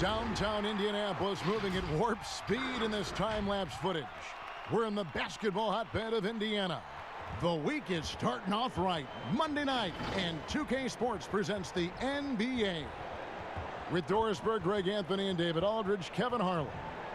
Downtown Indianapolis moving at warp speed in this time-lapse footage. We're in the basketball hotbed of Indiana. The week is starting off right. Monday night, and 2K Sports presents the NBA. With Doris Berg, Greg Anthony, and David Aldridge, Kevin Harlan.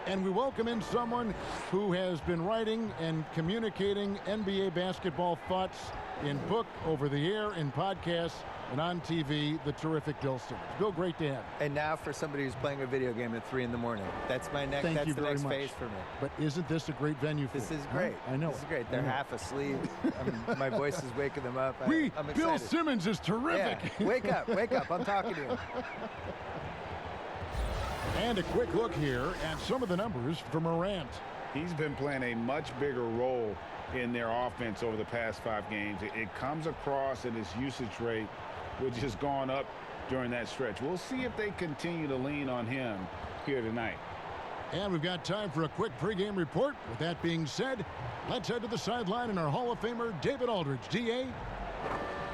And we welcome in someone who has been writing and communicating NBA basketball thoughts in book, over the air, in podcasts, and on TV, the terrific Bill Simmons. Bill, great to have you. And now for somebody who's playing a video game at 3 in the morning. That's my next. Thank that's you the very next much. phase for me. But isn't this a great venue for This it? is great. Huh? I know. This is great. They're half asleep. My voice is waking them up. I'm excited. Bill Simmons is terrific. Yeah. Wake up, wake up. I'm talking to you. And a quick look here at some of the numbers for Morant. He's been playing a much bigger role in their offense over the past 5 games. It comes across in his usage rate, which has gone up during that stretch. We'll see if they continue to lean on him here tonight. And we've got time for a quick pregame report. With that being said, let's head to the sideline and our Hall of Famer, David Aldridge. D.A.?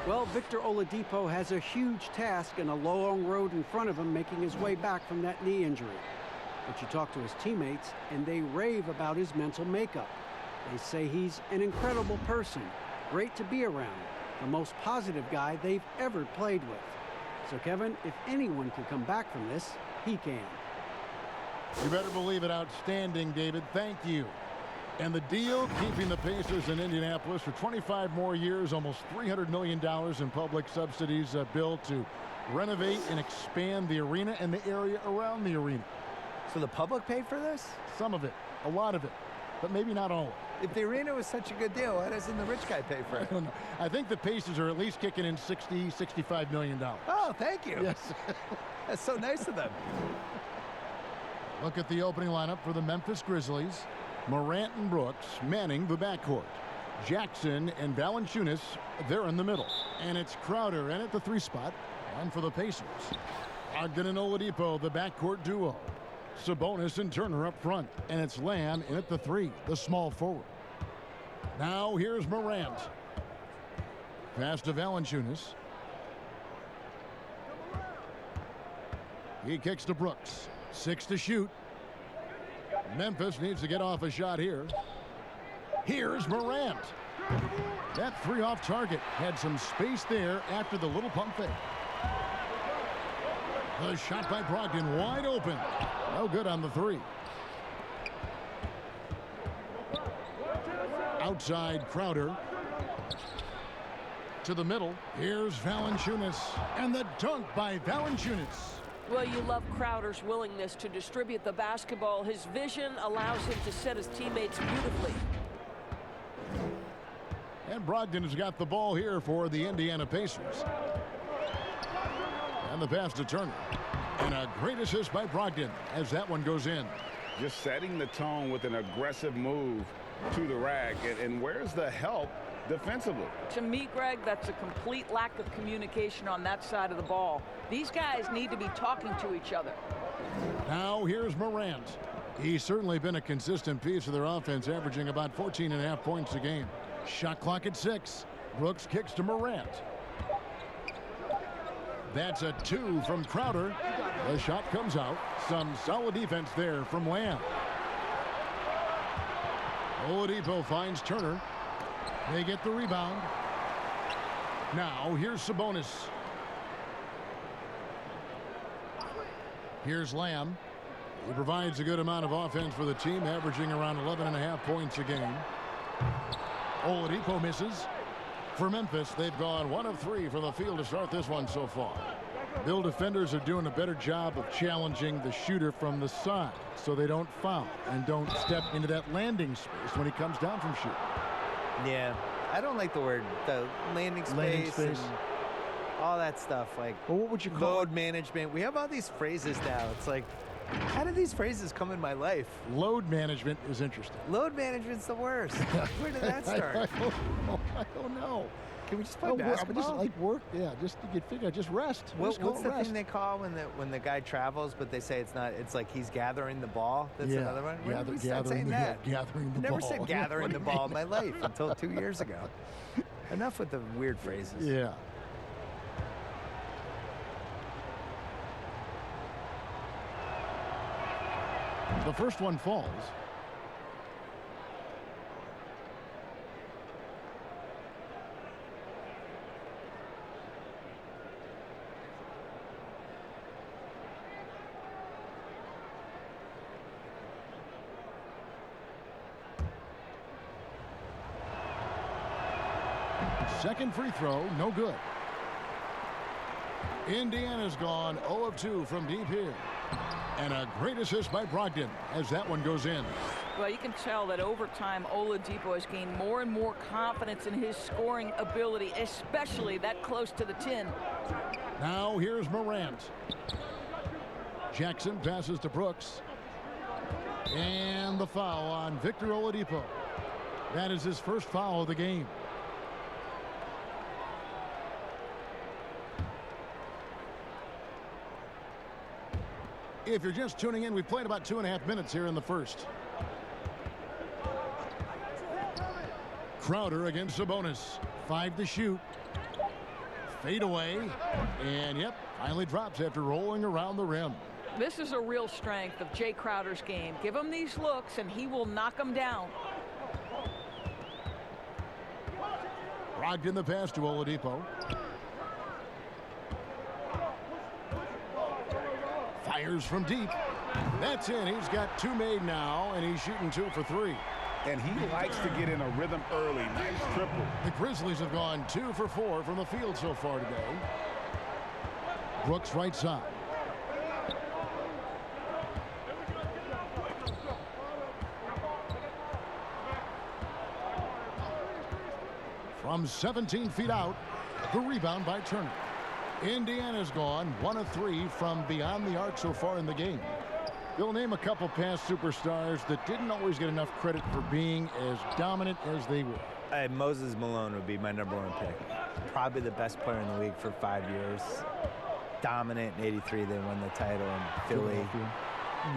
Well, Victor Oladipo has a huge task and a long road in front of him making his way back from that knee injury. But you talk to his teammates, and they rave about his mental makeup. They say he's an incredible person, great to be around, the most positive guy they've ever played with. So, Kevin, if anyone can come back from this, he can. You better believe it. Outstanding, David. Thank you. And the deal, keeping the Pacers in Indianapolis for 25 more years, almost $300 million in public subsidies, Bill, to renovate and expand the arena and the area around the arena. So the public paid for this? Some of it, a lot of it, but maybe not all of it. If the arena was such a good deal, why doesn't the rich guy pay for it? I don't know. I think the Pacers are at least kicking in $65 million. Oh, thank you. Yes. That's so nice of them. Look at the opening lineup for the Memphis Grizzlies. Morant and Brooks manning the backcourt. Jackson and Valanciunas, they're in the middle. And it's Crowder in at the 3 spot. On for the Pacers. Ogden and Oladipo, the backcourt duo. Sabonis and Turner up front. And it's Lamb in at the 3, the small forward. Now here's Morant. Pass to Valanciunas. He kicks to Brooks. 6 to shoot. Memphis needs to get off a shot here. Here's Morant. That 3 off target. Had some space there after the little pump fake. The shot by Brogdon wide open. No good on the 3. Outside Crowder. To the middle. Here's Valanciunas. And the dunk by Valanciunas. Well, you love Crowder's willingness to distribute the basketball. His vision allows him to set his teammates beautifully. And Brogdon has got the ball here for the Indiana Pacers. And the pass to Turner. And a great assist by Brogdon as that one goes in. Just setting the tone with an aggressive move to the rack. And where's the help defensively? To me, Greg, that's a complete lack of communication on that side of the ball. These guys need to be talking to each other. Now here's Morant. He's certainly been a consistent piece of their offense, averaging about 14.5 points a game. Shot clock at 6. Brooks kicks to Morant. That's a 2 from Crowder. The shot comes out. Some solid defense there from Lamb. Oladipo finds Turner. They get the rebound. Now here's Sabonis. Here's Lamb. He provides a good amount of offense for the team, averaging around 11.5 points a game. Oladipo misses. For Memphis, they've gone 1 of 3 from the field to start this one so far. Bill, defenders are doing a better job of challenging the shooter from the side so they don't foul and don't step into that landing space when he comes down from shooting. Yeah, I don't like the landing space. And all that stuff. Like, well, what would you call load management? We have all these phrases now. It's like, how did these phrases come in my life? Load management is interesting. Load management's the worst. Where did that start? I don't know. Can we just play basketball? Just like work, yeah. Just to get figured, just rest. What's the thing they call when the guy travels, but they say it's not? It's like he's gathering the ball. That's another one. When did we start saying that? Gathering the ball. I never said gathering the ball in my life until 2 years ago. Enough with the weird phrases. Yeah. The first one falls. Second free throw, no good. Indiana's gone 0 of 2 from deep here. And a great assist by Brogdon as that one goes in. Well, you can tell that over time, Oladipo has gained more and more confidence in his scoring ability, especially that close to the 10. Now here's Morant. Jackson passes to Brooks. And the foul on Victor Oladipo. That is his first foul of the game. If you're just tuning in, we've played about 2.5 minutes here in the first. Crowder against Sabonis. 5 to shoot. Fade away. And, yep, finally drops after rolling around the rim. This is a real strength of Jay Crowder's game. Give him these looks, and he will knock them down. Brogdon the pass to Oladipo. Fires from deep. That's in. He's got 2 made now, and he's shooting 2 for 3. And he likes to get in a rhythm early. Nice triple. The Grizzlies have gone 2 for 4 from the field so far today. Brooks right side. From 17 feet out, the rebound by Turner. Indiana's gone 1 of 3 from beyond the arc so far in the game. They'll name a couple past superstars that didn't always get enough credit for being as dominant as they were. Moses Malone would be my #1 pick. Probably the best player in the league for 5 years. Dominant in '83, they won the title in Philly.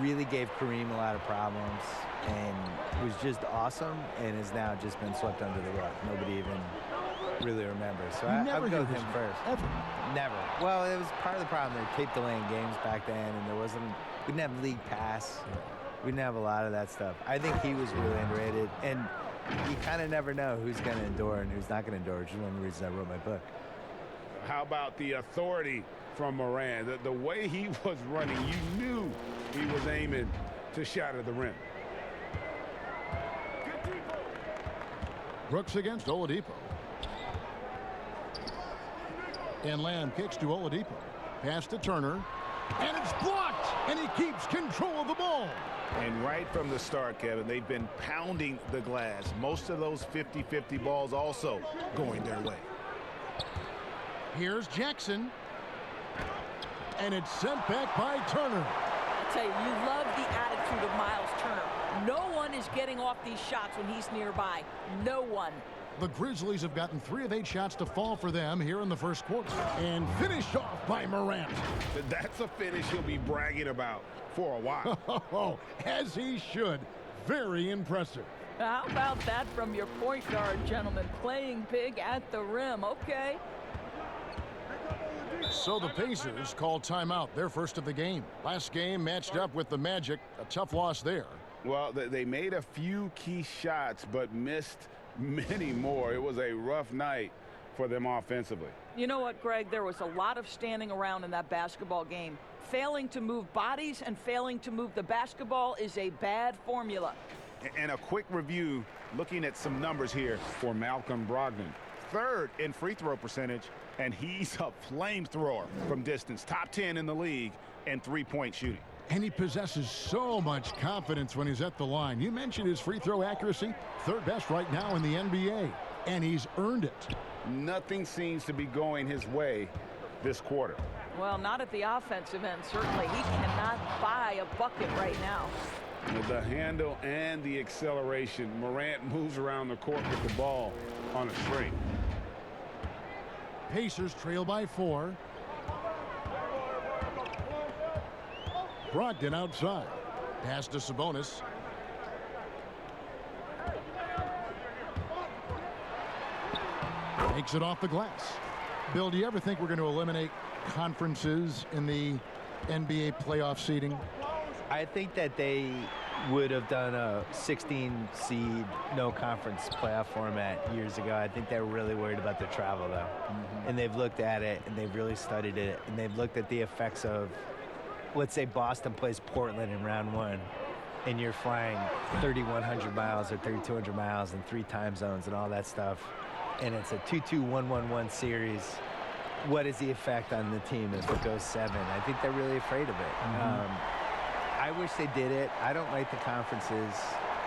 Really gave Kareem a lot of problems and was just awesome and has now just been swept under the rug. Nobody even really remembers. So I would go with him first. Ever. Never. Well, it was part of the problem. They taped delaying games back then, and we didn't have League Pass. We didn't have a lot of that stuff. I think he was really underrated, and you kind of never know who's going to endure and who's not going to endure, which is one of the reasons I wrote my book. How about the authority from Moran? The way he was running, you knew he was aiming to shatter the rim. Brooks against Oladipo. And Lamb kicks to Oladipo. Pass to Turner. And it's blocked. And he keeps control of the ball. And right from the start, Kevin, they've been pounding the glass. Most of those 50-50 balls also going their way. Here's Jackson. And it's sent back by Turner. I tell you love the attitude of Miles Turner. No one is getting off these shots when he's nearby. No one. The Grizzlies have gotten 3 of 8 shots to fall for them here in the first quarter. And finished off by Morant. That's a finish he'll be bragging about for a while. As he should. Very impressive. How about that from your point guard, gentlemen? Playing big at the rim. Okay. So the Pacers call timeout, their first of the game. Last game matched up with the Magic. A tough loss there. Well, they made a few key shots, but missed many more. It was a rough night for them offensively. You know what, Greg? There was a lot of standing around in that basketball game. Failing to move bodies and failing to move the basketball is a bad formula. And a quick review, looking at some numbers here for Malcolm Brogdon. 3rd in free throw percentage, and he's a flamethrower from distance. Top 10 in the league in three-point shooting. And he possesses so much confidence when he's at the line. You mentioned his free throw accuracy, 3rd best right now in the NBA, and he's earned it. Nothing seems to be going his way this quarter. Well, not at the offensive end, certainly. He cannot buy a bucket right now. With the handle and the acceleration, Morant moves around the court with the ball on a string. Pacers trail by 4. Brogdon outside. Pass to Sabonis. Takes it off the glass. Bill, do you ever think we're going to eliminate conferences in the NBA playoff seeding? I think that they would have done a 16 seed no conference playoff format years ago. I think they were really worried about their travel though. And they've looked at it and they've really studied it and they've looked at the effects of, let's say Boston plays Portland in round 1 and you're flying 3,100 miles or 3,200 miles in 3 time zones and all that stuff. And it's a 2-2-1-1-1 series. What is the effect on the team if it goes 7? I think they're really afraid of it. I wish they did it. I don't like the conferences.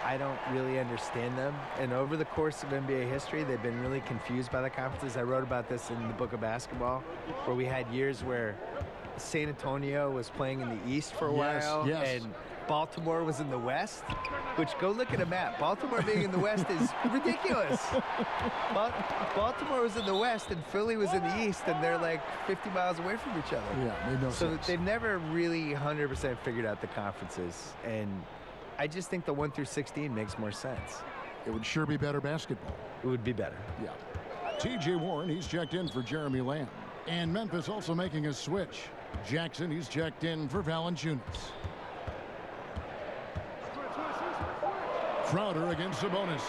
I don't really understand them. And over the course of NBA history, they've been really confused by the conferences. I wrote about this in the book of basketball, where we had years where San Antonio was playing in the East for a while, and Baltimore was in the West, which, go look at a map. Baltimore being in the West is ridiculous. Baltimore was in the West and Philly was in the East, and they're like 50 miles away from each other. Yeah, made no sense. So they've never really 100% figured out the conferences, and I just think the 1 through 16 makes more sense. It would sure be better basketball. It would be better. Yeah. T.J. Warren, he's checked in for Jeremy Lamb. And Memphis also making a switch. Jackson, he's checked in for Valanciunas. Crowder against Sabonis.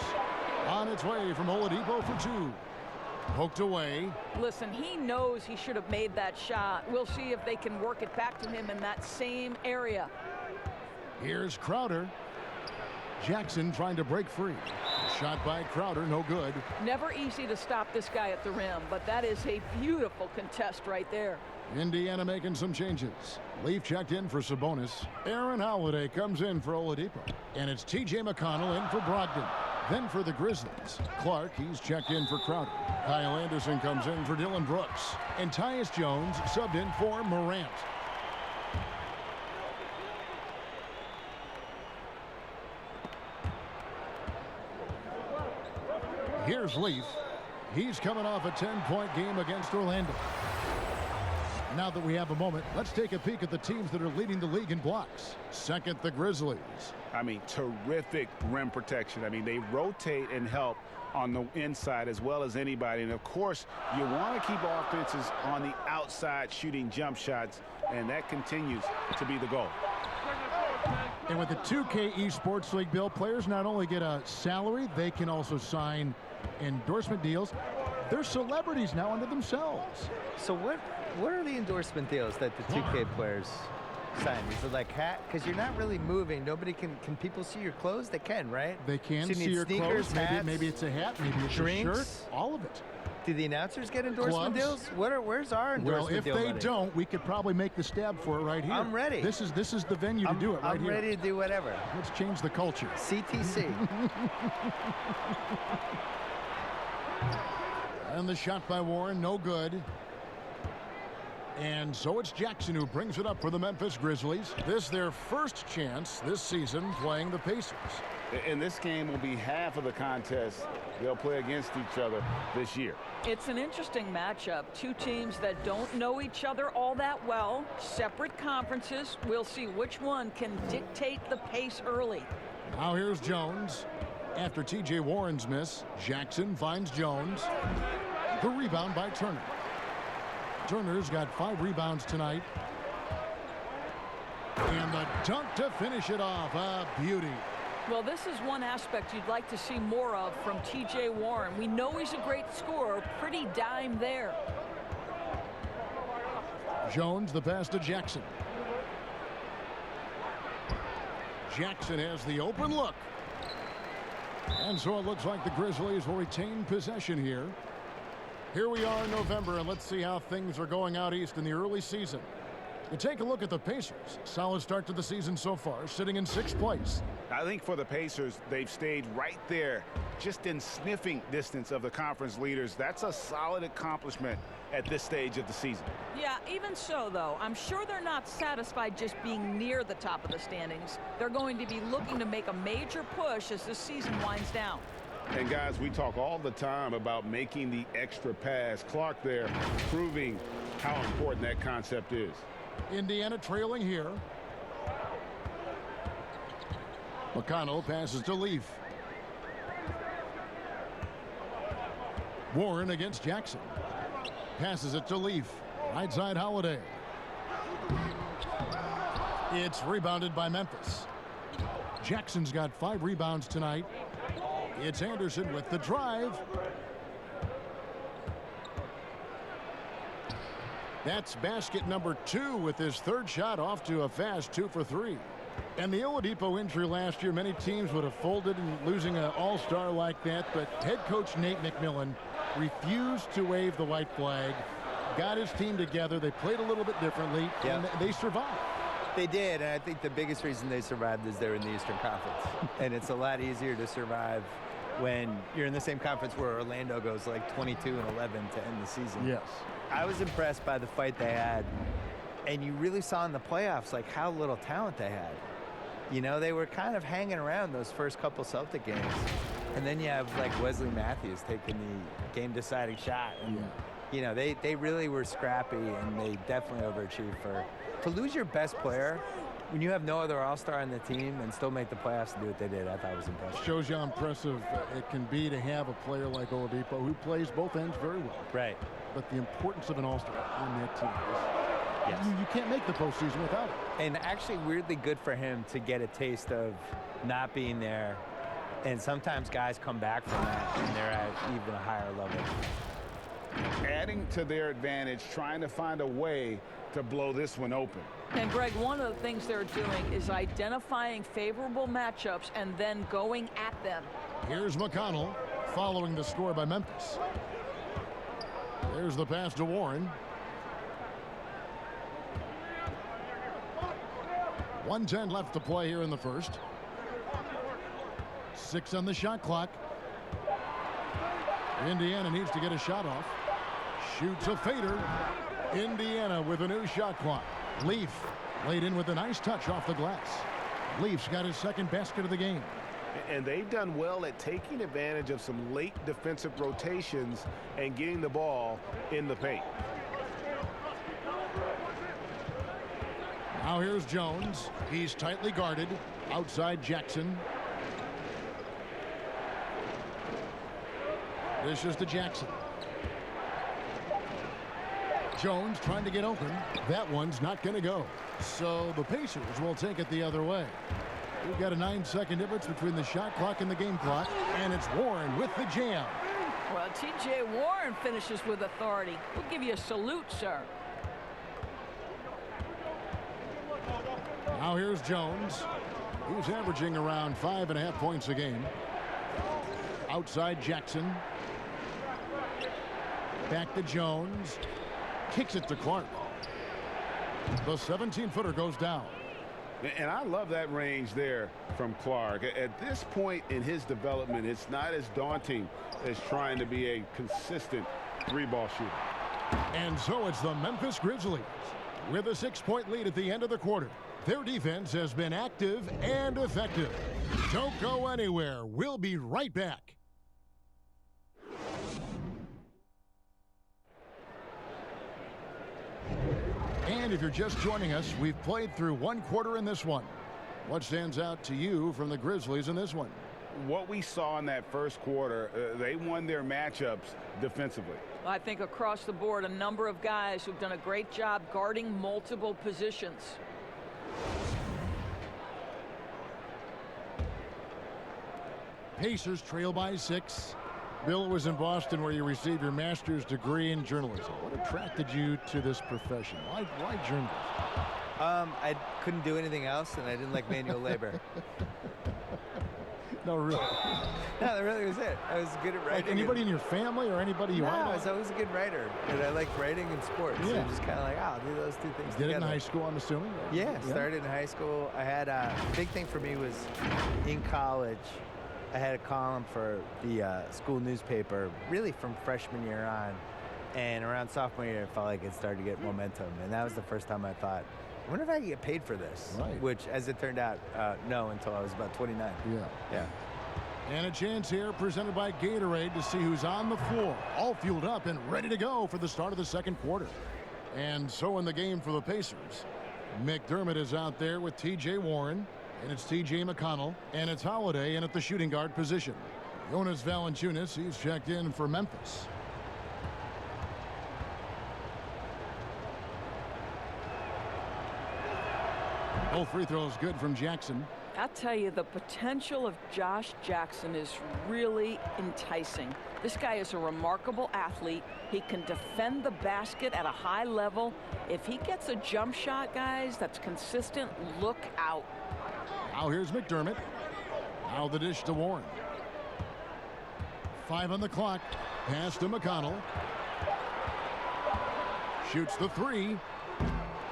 On its way from Oladipo for 2. Poked away. Listen, he knows he should have made that shot. We'll see if they can work it back to him in that same area. Here's Crowder. Jackson trying to break free. Shot by Crowder, no good. Never easy to stop this guy at the rim, but that is a beautiful contest right there. Indiana making some changes. Leaf checked in for Sabonis. Aaron Holiday comes in for Oladipo. And it's T.J. McConnell in for Brogdon. Then for the Grizzlies, Clark, he's checked in for Crowder. Kyle Anderson comes in for Dylan Brooks. And Tyus Jones subbed in for Morant. Here's Leaf. He's coming off a 10-point game against Orlando. Now that we have a moment, let's take a peek at the teams that are leading the league in blocks. Second, the Grizzlies. I mean, terrific rim protection. I mean, they rotate and help on the inside as well as anybody. And, of course, you want to keep offenses on the outside shooting jump shots, and that continues to be the goal. And with the 2K Esports League, Bill, players not only get a salary, they can also sign endorsement deals. They're celebrities now unto themselves. So what are the endorsement deals that the 2K players sign? Is it like hat? Because you're not really moving. Nobody can people see your clothes? They can, right? They can so see you your sneakers, clothes. Maybe it's a hat. Maybe it's drinks, a shirt. All of it. Do the announcers get endorsement Gloves. deals? Where's our endorsement deal? Well, if they money? don't, we could probably make the stab for it right here. I'm ready. This is the venue to do it right I'm here. ready to do whatever. Let's change the culture. CTC. And the shot by Warren, no good. And so it's Jackson who brings it up for the Memphis Grizzlies. This their first chance this season playing the Pacers. And this game will be half of the contest they'll play against each other this year. It's an interesting matchup. Two teams that don't know each other all that well. Separate conferences. We'll see which one can dictate the pace early. Now here's Jones. After T.J. Warren's miss, Jackson finds Jones. The rebound by Turner. Turner's got 5 rebounds tonight. And the dunk to finish it off. A beauty. Well, this is one aspect you'd like to see more of from T.J. Warren. We know he's a great scorer. Pretty dime there. Jones, the pass to Jackson. Jackson has the open look. And so it looks like the Grizzlies will retain possession here. Here we are in November, and let's see how things are going out east in the early season. You take a look at the Pacers. Solid start to the season so far, sitting in 6th place. I think for the Pacers, they've stayed right there, just in sniffing distance of the conference leaders. That's a solid accomplishment at this stage of the season. Yeah, even so, though, I'm sure they're not satisfied just being near the top of the standings. They're going to be looking to make a major push as the season winds down. And, guys, we talk all the time about making the extra pass. Clark there proving how important that concept is. Indiana trailing here. McConnell passes to Leaf. Warren against Jackson. Passes it to Leaf. Right side Holiday. It's rebounded by Memphis. Jackson's got 5 rebounds tonight. It's Anderson with the drive. That's basket number 2 with his 3rd shot off to a fast 2 for 3. And the Oladipo injury last year, many teams would have folded in losing an all-star like that, but head coach Nate McMillan refused to wave the white flag, got his team together, they played a little bit differently, and they survived. They did, and I think the biggest reason they survived is they're in the Eastern Conference. And it's a lot easier to survive when you're in the same conference where Orlando goes like 22-11 to end the season. Yes. I was impressed by the fight they had, and you really saw in the playoffs like how little talent they had. You know, they were kind of hanging around those first couple Celtic games. And then you have like Wesley Matthews taking the game-deciding shot. And, you know, they really were scrappy, and they definitely overachieved. To lose your best player when you have no other all-star on the team and still make the playoffs and do what they did, I thought was impressive. Shows you how impressive it can be to have a player like Oladipo who plays both ends very well. Right. But the importance of an all-star on that team is yes. you can't make the postseason without it. And actually weirdly good for him to get a taste of not being there. And sometimes guys come back from that and they're at even a higher level. Adding to their advantage, trying to find a way to blow this one open. And Greg, one of the things they're doing is identifying favorable matchups and then going at them. Here's McConnell following the score by Memphis. There's the pass to Warren. 1:10 left to play here in the first. 6 on the shot clock. Indiana needs to get a shot off. Shoots a fader. Indiana with a new shot clock. Leaf laid in with a nice touch off the glass. Leaf's got his 2nd basket of the game. And they've done well at taking advantage of some late defensive rotations and getting the ball in the paint. Now here's Jones. He's tightly guarded. Outside Jackson. This is to Jackson. Jones trying to get open. That one's not going to go. So the Pacers will take it the other way. We've got a 9-second difference between the shot clock and the game clock. And it's Warren with the jam. Well, T.J. Warren finishes with authority. We'll give you a salute, sir. Now here's Jones. He's averaging around 5.5 points a game. Outside Jackson. Back to Jones. Kicks it to Clark. The 17-footer goes down. And I love that range there from Clark. At this point in his development, it's not as daunting as trying to be a consistent 3-ball shooter. And so it's the Memphis Grizzlies with a 6-point lead at the end of the quarter. Their defense has been active and effective. Don't go anywhere. We'll be right back. And if you're just joining us, we've played through 1 quarter in this one. What stands out to you from the Grizzlies in this one? What we saw in that first quarter, they won their matchups defensively. I think across the board, a number of guys who've done a great job guarding multiple positions. Pacers trail by 6. Bill, was in Boston where you received your master's degree in journalism. What attracted you to this profession? Why journalism? I couldn't do anything else, and I didn't like manual labor. No, really. No, that really was it. I was good at writing. Like anybody in your family or anybody you No, want? I was always a good writer, and I liked writing and sports. Yeah. So just kind of like, I'll do those 2 things Did together. it in high school, I'm assuming? Yeah, started in high school. I had a big thing for me was in college. I had a column for the school newspaper, really from freshman year on. And around sophomore year, I felt like it started to get momentum. And that was the first time I thought, I wonder if I could get paid for this. Right. Which, as it turned out, no, until I was about 29. Yeah. And a chance here presented by Gatorade to see who's on the floor, all fueled up and ready to go for the start of the second quarter. And so in the game for the Pacers, McDermott is out there with T.J. Warren. And it's T.J. McConnell, and it's Holiday in at the shooting guard position. Jonas Valanciunas, he's checked in for Memphis. Both free throws good from Jackson. I'll tell you, the potential of Josh Jackson is really enticing. This guy is a remarkable athlete. He can defend the basket at a high level. If he gets a jump shot, guys, that's consistent, look out. Now here's McDermott. Now the dish to Warren. 5 on the clock. Pass to McConnell. Shoots the 3.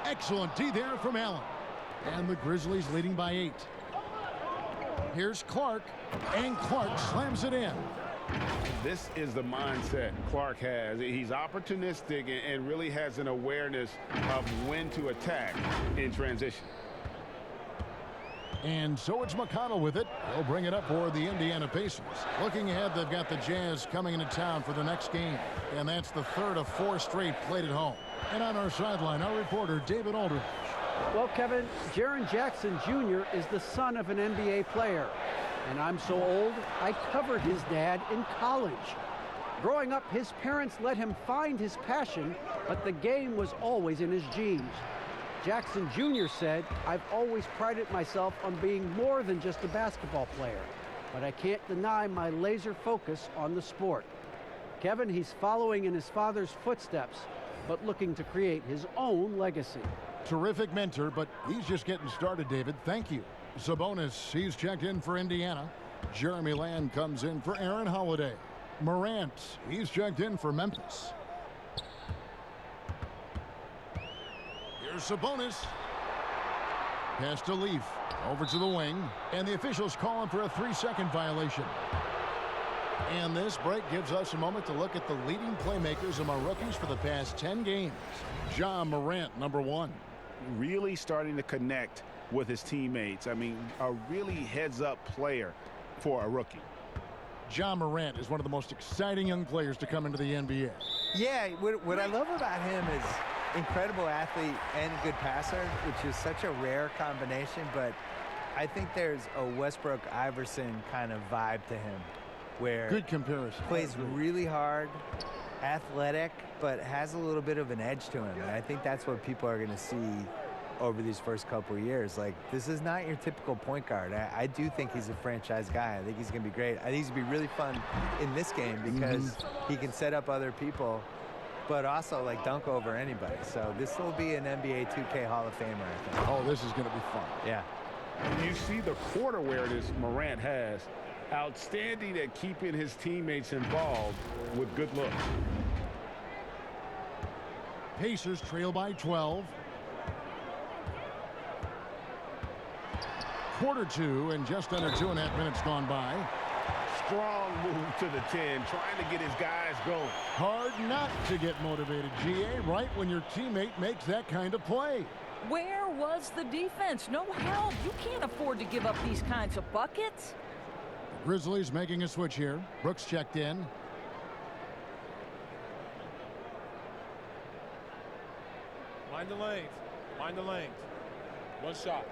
Excellent D there from Allen. And the Grizzlies leading by 8. Here's Clark, and Clark slams it in. This is the mindset Clark has. He's opportunistic and really has an awareness of when to attack in transition. And so it's McConnell with it. He'll bring it up for the Indiana Pacers. Looking ahead, they've got the Jazz coming into town for the next game. And that's the third of 4 straight played at home. And on our sideline, our reporter, David Aldridge. Well, Kevin, Jaren Jackson Jr. is the son of an NBA player. And I'm so old, I covered his dad in college. Growing up, his parents let him find his passion, but the game was always in his genes. Jackson Jr. said, "I've always prided myself on being more than just a basketball player, but I can't deny my laser focus on the sport." Kevin, he's following in his father's footsteps, but looking to create his own legacy. Terrific mentor, but he's just getting started, David. Thank you. Sabonis, he's checked in for Indiana. Jeremy Lamb comes in for Aaron Holiday. Morant, he's checked in for Memphis. Here's Sabonis. Pass to Leaf. Over to the wing. And the officials calling for a 3-second violation. And this break gives us a moment to look at the leading playmakers among rookies for the past 10 games. Ja Morant, number 1. Really starting to connect with his teammates. I mean, a really heads-up player for a rookie. Ja Morant is one of the most exciting young players to come into the NBA. Yeah, what I love about him is incredible athlete and good passer, which is such a rare combination, but I think there's a Westbrook-Iverson kind of vibe to him, where good comparison. Plays really hard, athletic, but has a little bit of an edge to him. And I think that's what people are going to see over these first couple of years. Like, this is not your typical point guard. I do think he's a franchise guy. I think he's going to be great. I think he's going to be really fun in this game because he can set up other people, but also, like, dunk over anybody. So this will be an NBA 2K Hall of Famer, I think. Oh, this is going to be fun. Yeah. You see the court awareness Morant has. Outstanding at keeping his teammates involved with good looks. Pacers trail by 12. Quarter 2 and just under 2.5 minutes gone by. Strong move to the 10, trying to get his guys going. Hard not to get motivated, GA, right when your teammate makes that kind of play. Where was the defense? No help. You can't afford to give up these kinds of buckets. Grizzlies making a switch here. Brooks checked in. Mind the lanes. Mind the lanes. One shot.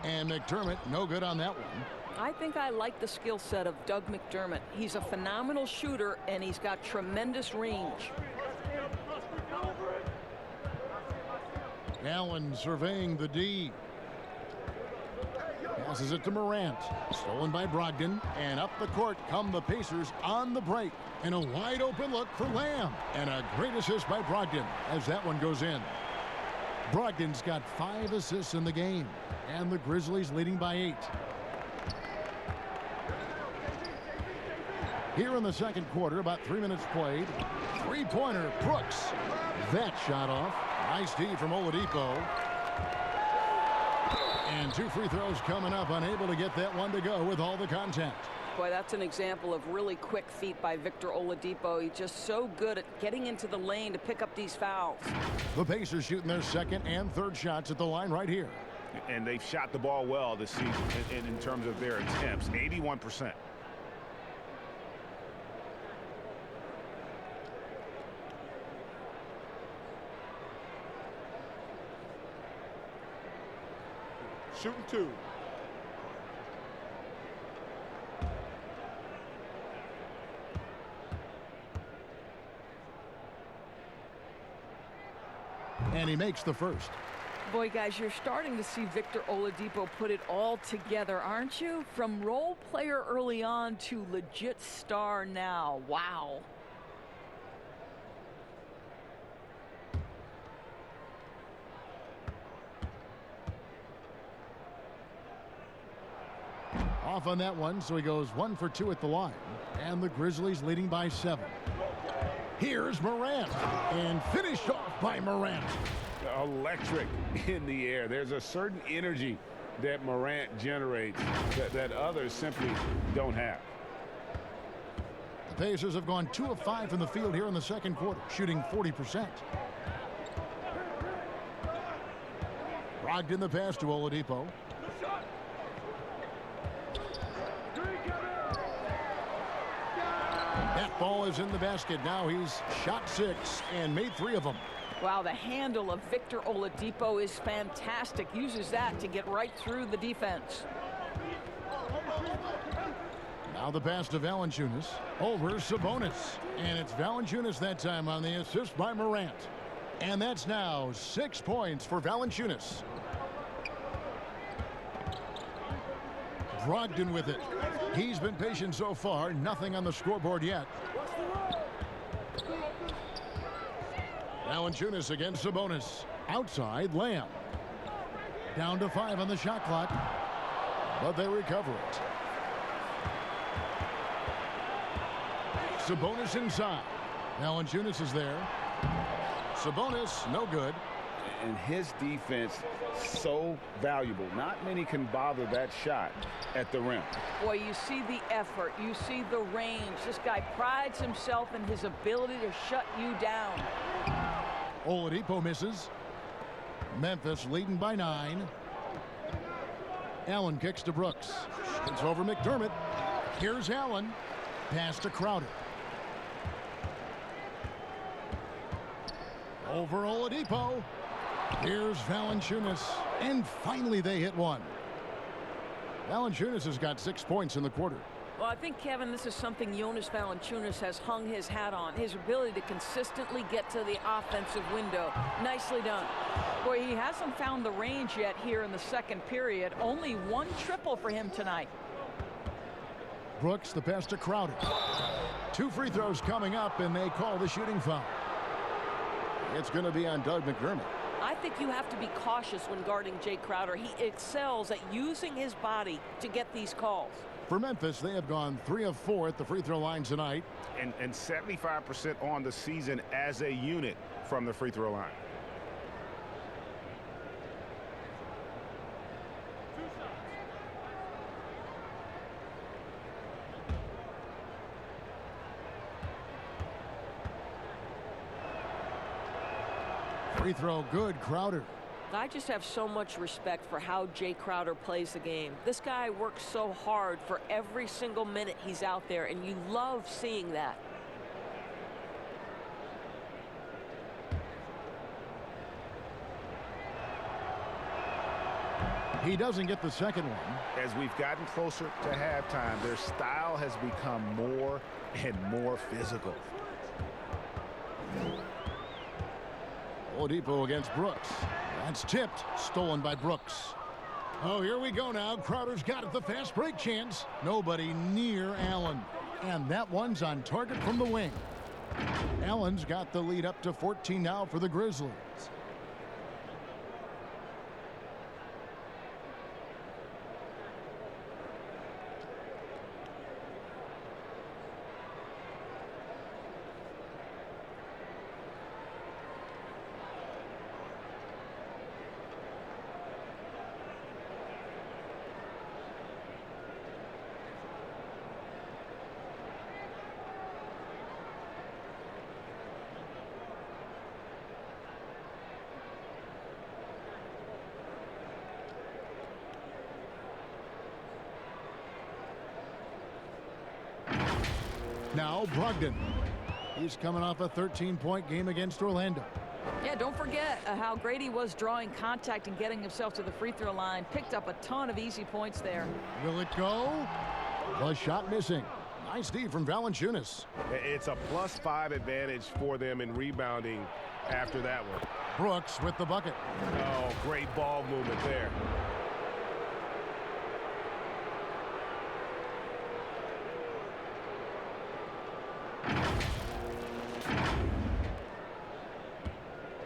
And McDermott, no good on that one. I think I like the skill set of Doug McDermott. He's a phenomenal shooter, and he's got tremendous range. Allen surveying the D. Passes it to Morant. Stolen by Brogdon. And up the court come the Pacers on the break. And a wide open look for Lamb. And a great assist by Brogdon as that one goes in. Brogdon's got 5 assists in the game. And the Grizzlies leading by 8. Here in the second quarter, about 3 minutes played. Three-pointer, Brooks. That shot off. Nice D from Oladipo. And 2 free throws coming up, unable to get that one to go with all the contact. Boy, that's an example of really quick feet by Victor Oladipo. He's just so good at getting into the lane to pick up these fouls. The Pacers shooting their second and third shots at the line right here. And they've shot the ball well this season in terms of their attempts, 81%. Shooting 2. And he makes the first. Boy, guys, you're starting to see Victor Oladipo put it all together, aren't you? From role player early on to legit star now. Wow. Off on that one, so he goes 1 for 2 at the line. And the Grizzlies leading by 7. Here's Morant. And finished off by Morant. Electric in the air. There's a certain energy that Morant generates that others simply don't have. The Pacers have gone 2 of 5 from the field here in the second quarter, shooting 40%. Brogdon the pass to Oladipo. That ball is in the basket. Now he's shot 6 and made 3 of them. Wow, the handle of Victor Oladipo is fantastic. Uses that to get right through the defense. Now the pass to Valanciunas. Over Sabonis. And it's Valanciunas that time on the assist by Morant. And that's now 6 points for Valanciunas. Brogdon with it. He's been patient so far. Nothing on the scoreboard yet. Valanciunas against Sabonis. Outside, Lamb. Down to 5 on the shot clock. But they recover it. Sabonis inside. Valanciunas is there. Sabonis, no good. And his defense so valuable. Not many can bother that shot at the rim. Boy, you see the effort. You see the range. This guy prides himself in his ability to shut you down. Oladipo misses. Memphis leading by 9. Allen kicks to Brooks. It's over McDermott. Here's Allen. Pass to Crowder. Over Oladipo. Here's Valanciunas. And finally they hit one. Valanciunas has got 6 points in the quarter. Well, I think, Kevin, this is something Jonas Valanciunas has hung his hat on. His ability to consistently get to the offensive window. Nicely done. Boy, he hasn't found the range yet here in the second period. Only 1 triple for him tonight. Brooks, the pass to Crowder. 2 free throws coming up, and they call the shooting foul. It's going to be on Doug McDermott. I think you have to be cautious when guarding Jay Crowder. He excels at using his body to get these calls. For Memphis, they have gone 3 of 4 at the free throw line tonight. And 75% on the season as a unit from the free throw line. Free throw good, Crowder. I just have so much respect for how Jay Crowder plays the game. This guy works so hard for every single minute he's out there, and you love seeing that. He doesn't get the second one. As we've gotten closer to halftime, their style has become more and more physical. Oladipo against Brooks. That's tipped. Stolen by Brooks. Oh, here we go now. Crowder's got it. The fast break chance. Nobody near Allen. And that one's on target from the wing. Allen's got the lead up to 14 now for the Grizzlies. Now Brogdon. He's coming off a 13-point game against Orlando. Yeah, don't forget how great he was drawing contact and getting himself to the free throw line. Picked up a ton of easy points there. Will it go? The shot missing. Nice D from Valanciunas. It's a +5 advantage for them in rebounding after that one. Brooks with the bucket. Oh, great ball movement there.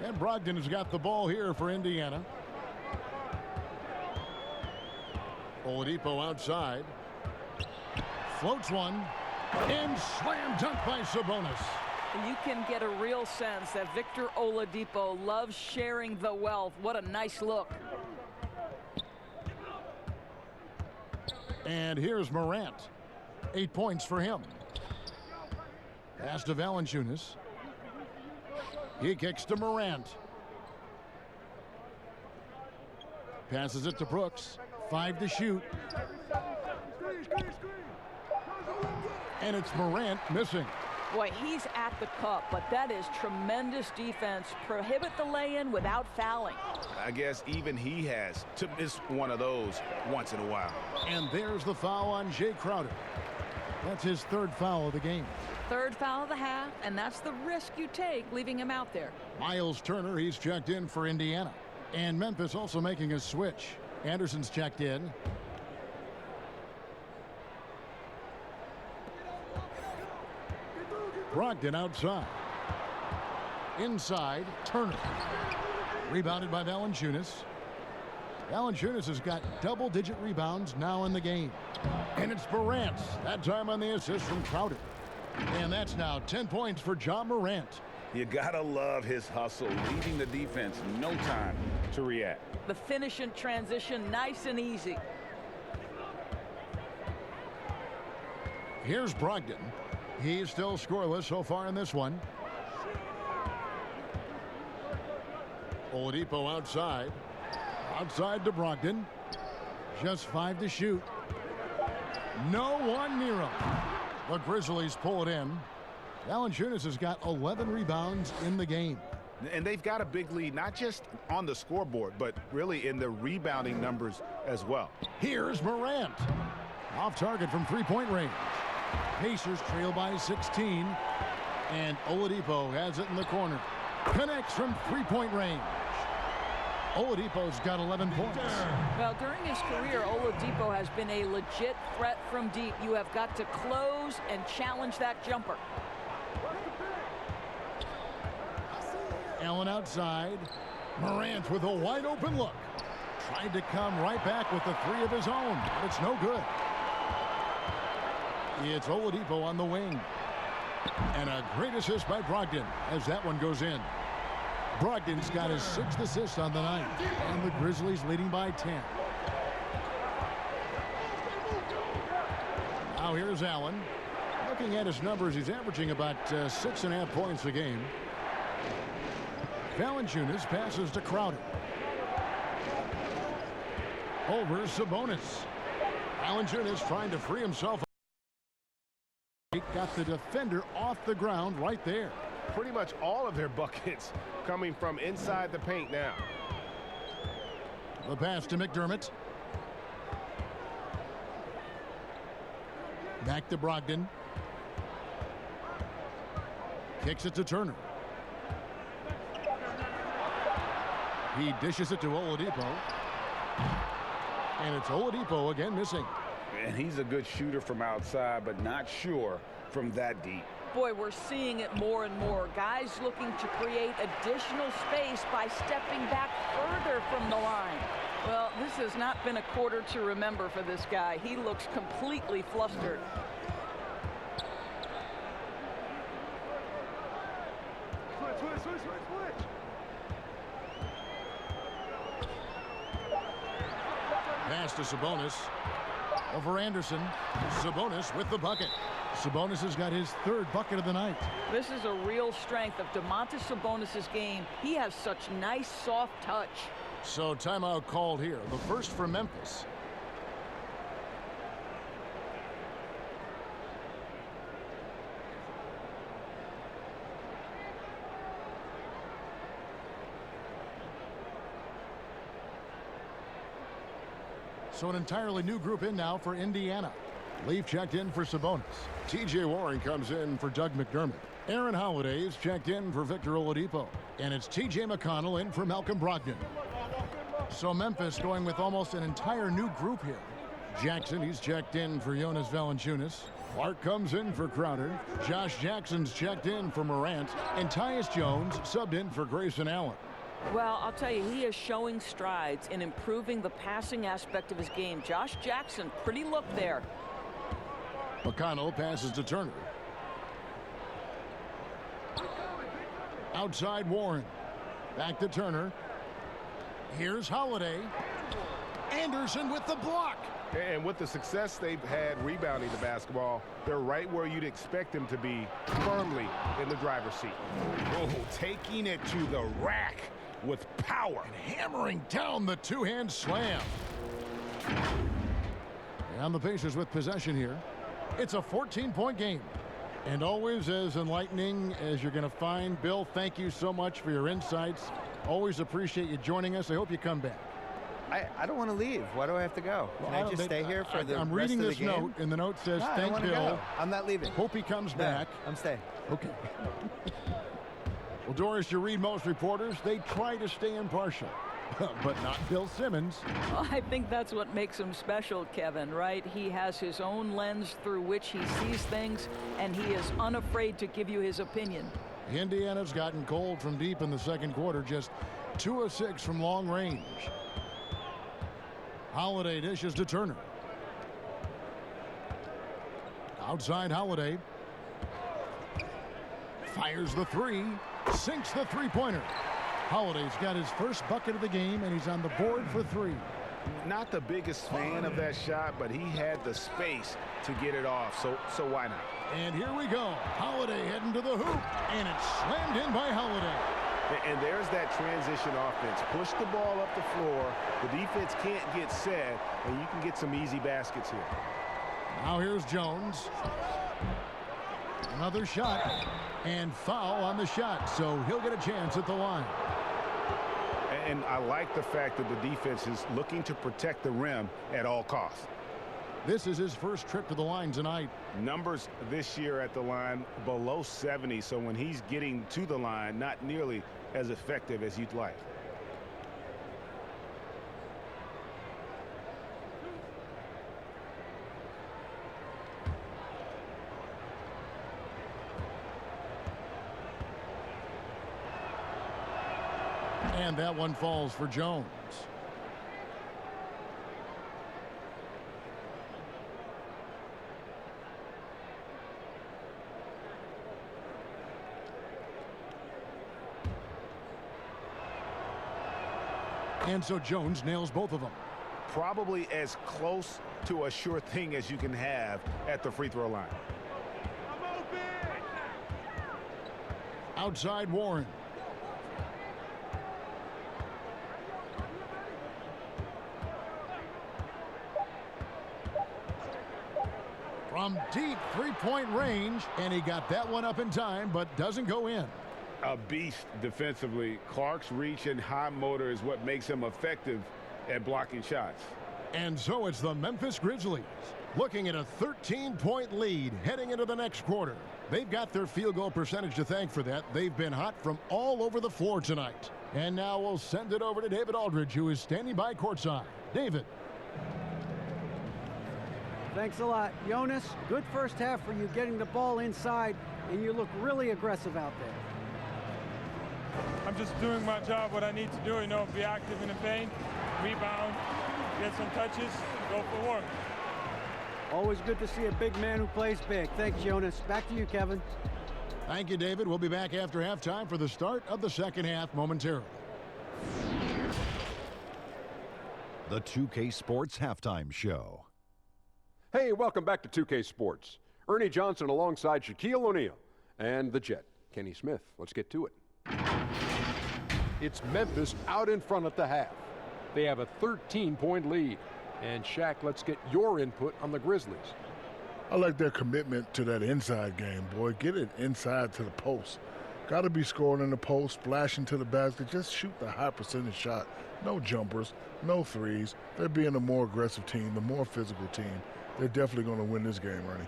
And Brogdon has got the ball here for Indiana. Oladipo outside. Floats one. And slam dunk by Sabonis. You can get a real sense that Victor Oladipo loves sharing the wealth. What a nice look. And here's Morant. 8 points for him. Pass to Valanciunas. He kicks to Morant. Passes it to Brooks. 5 to shoot. And it's Morant missing. Boy, he's at the cup, but that is tremendous defense. Prohibit the lay-in without fouling. I guess even he has to miss one of those once in a while. And there's the foul on Jay Crowder. That's his 3rd foul of the game. 3rd foul of the half, and that's the risk you take leaving him out there. Miles Turner, he's checked in for Indiana. And Memphis also making a switch. Anderson's checked in. Brogdon outside. Inside, Turner. Rebounded by Valanciunas. Valanciunas has got double-digit rebounds now in the game. And it's Morant, that time on the assist from Crowder. And that's now 10 points for John Morant. You gotta love his hustle, leaving the defense no time to react. The finish in transition, nice and easy. Here's Brogdon. He's still scoreless so far in this one. Oladipo outside. Outside to Brogdon. Just 5 to shoot. No one near him. The Grizzlies pull it in. Valanciunas has got 11 rebounds in the game. And they've got a big lead, not just on the scoreboard, but really in the rebounding numbers as well. Here's Morant. Off target from 3-point range. Pacers trail by 16. And Oladipo has it in the corner. Connects from 3-point range. Oladipo's got 11 points. Well, during his career, Oladipo has been a legit threat from deep. You have got to close and challenge that jumper. Allen outside. Morant with a wide open look. Tried to come right back with the 3 of his own, but it's no good. It's Oladipo on the wing. And a great assist by Brogdon as that one goes in. Brogdon's got his 6th assist on the night. And the Grizzlies leading by 10. Now here's Allen. Looking at his numbers, he's averaging about 6.5 points a game. Valanciunas passes to Crowder. Over Sabonis. Valanciunas trying to free himself. Got the defender off the ground right there. Pretty much all of their buckets coming from inside the paint now. The pass to McDermott. Back to Brogdon. Kicks it to Turner. He dishes it to Oladipo. And it's Oladipo again missing. And he's a good shooter from outside, but not sure from that deep. Boy, we're seeing it more and more. Guys looking to create additional space by stepping back further from the line. Well, this has not been a quarter to remember for this guy. He looks completely flustered. Pass to Sabonis. Over Anderson. Sabonis with the bucket. Sabonis has got his 3rd bucket of the night. This is a real strength of Domantas Sabonis' game. He has such nice, soft touch. So timeout called here. The first for Memphis. So an entirely new group in now for Indiana. Leaf checked in for Sabonis. T.J. Warren comes in for Doug McDermott. Aaron Holiday's checked in for Victor Oladipo. And it's T.J. McConnell in for Malcolm Brogdon. So Memphis going with almost an entire new group here. Jackson, he's checked in for Jonas Valanciunas. Clark comes in for Crowder. Josh Jackson's checked in for Morant. And Tyus Jones subbed in for Grayson Allen. Well, I'll tell you, he is showing strides in improving the passing aspect of his game. Josh Jackson, pretty look there. McConnell passes to Turner. Outside Warren. Back to Turner. Here's Holiday. Anderson with the block. And with the success they've had rebounding the basketball, they're right where you'd expect them to be, firmly in the driver's seat. Oh, taking it to the rack with power. And hammering down the two-hand slam. And the Pacers with possession here. It's a 14-point game. And always as enlightening as you're going to find. Bill, thank you so much for your insights. Always appreciate you joining us. I hope you come back. I don't want to leave. Why do I have to go? Can I just stay here for the rest of the game? I'm reading this note, and the note says, thank Bill. Go. I'm not leaving. Hope he comes back. I'm staying. Okay. Well, Doris, you read most reporters. They try to stay impartial, but not Bill Simmons. Well, I think that's what makes him special, Kevin, right? He has his own lens through which he sees things, and he is unafraid to give you his opinion. Indiana's gotten cold from deep in the second quarter, just 2 of 6 from long range. Holiday dishes to Turner. Outside Holiday. Fires the three. Sinks the three-pointer. Holiday's got his first bucket of the game, and he's on the board for 3. Not the biggest fan of that shot, but he had the space to get it off, so why not? And here we go. Holiday heading to the hoop, and it's slammed in by Holiday. And there's that transition offense. Push the ball up the floor. The defense can't get set, and you can get some easy baskets here. Now here's Jones. Another shot, and foul on the shot, so he'll get a chance at the line. And I like the fact that the defense is looking to protect the rim at all costs. This is his first trip to the line tonight. Numbers this year at the line below 70, so when he's getting to the line, not nearly as effective as you'd like. And that one falls for Jones. And so Jones nails both of them. Probably as close to a sure thing as you can have at the free throw line. Outside Warren. From deep three-point range, and he got that one up in time, but doesn't go in. A beast defensively. Clark's reach and high motor is what makes him effective at blocking shots. And so it's the Memphis Grizzlies looking at a 13-point lead heading into the next quarter. They've got their field goal percentage to thank for that. They've been hot from all over the floor tonight. And now we'll send it over to David Aldridge, who is standing by courtside. David. Thanks a lot, Jonas. Good first half for you getting the ball inside, and you look really aggressive out there. I'm just doing my job, what I need to do, be active in the paint, rebound, get some touches, go for work. Always good to see a big man who plays big. Thanks, Jonas. Back to you, Kevin. Thank you, David. We'll be back after halftime for the start of the second half momentarily. The 2K Sports Halftime Show. Hey, welcome back to 2K Sports. Ernie Johnson alongside Shaquille O'Neal and the Jet, Kenny Smith. Let's get to it. It's Memphis out in front at the half. They have a 13-point lead. And Shaq, let's get your input on the Grizzlies. I like their commitment to that inside game, boy. Get it inside to the post. Got to be scoring in the post, splashing to the basket. Just shoot the high percentage shot. No jumpers, no threes. They're being a more aggressive team, the more physical team. They're definitely going to win this game, Ernie.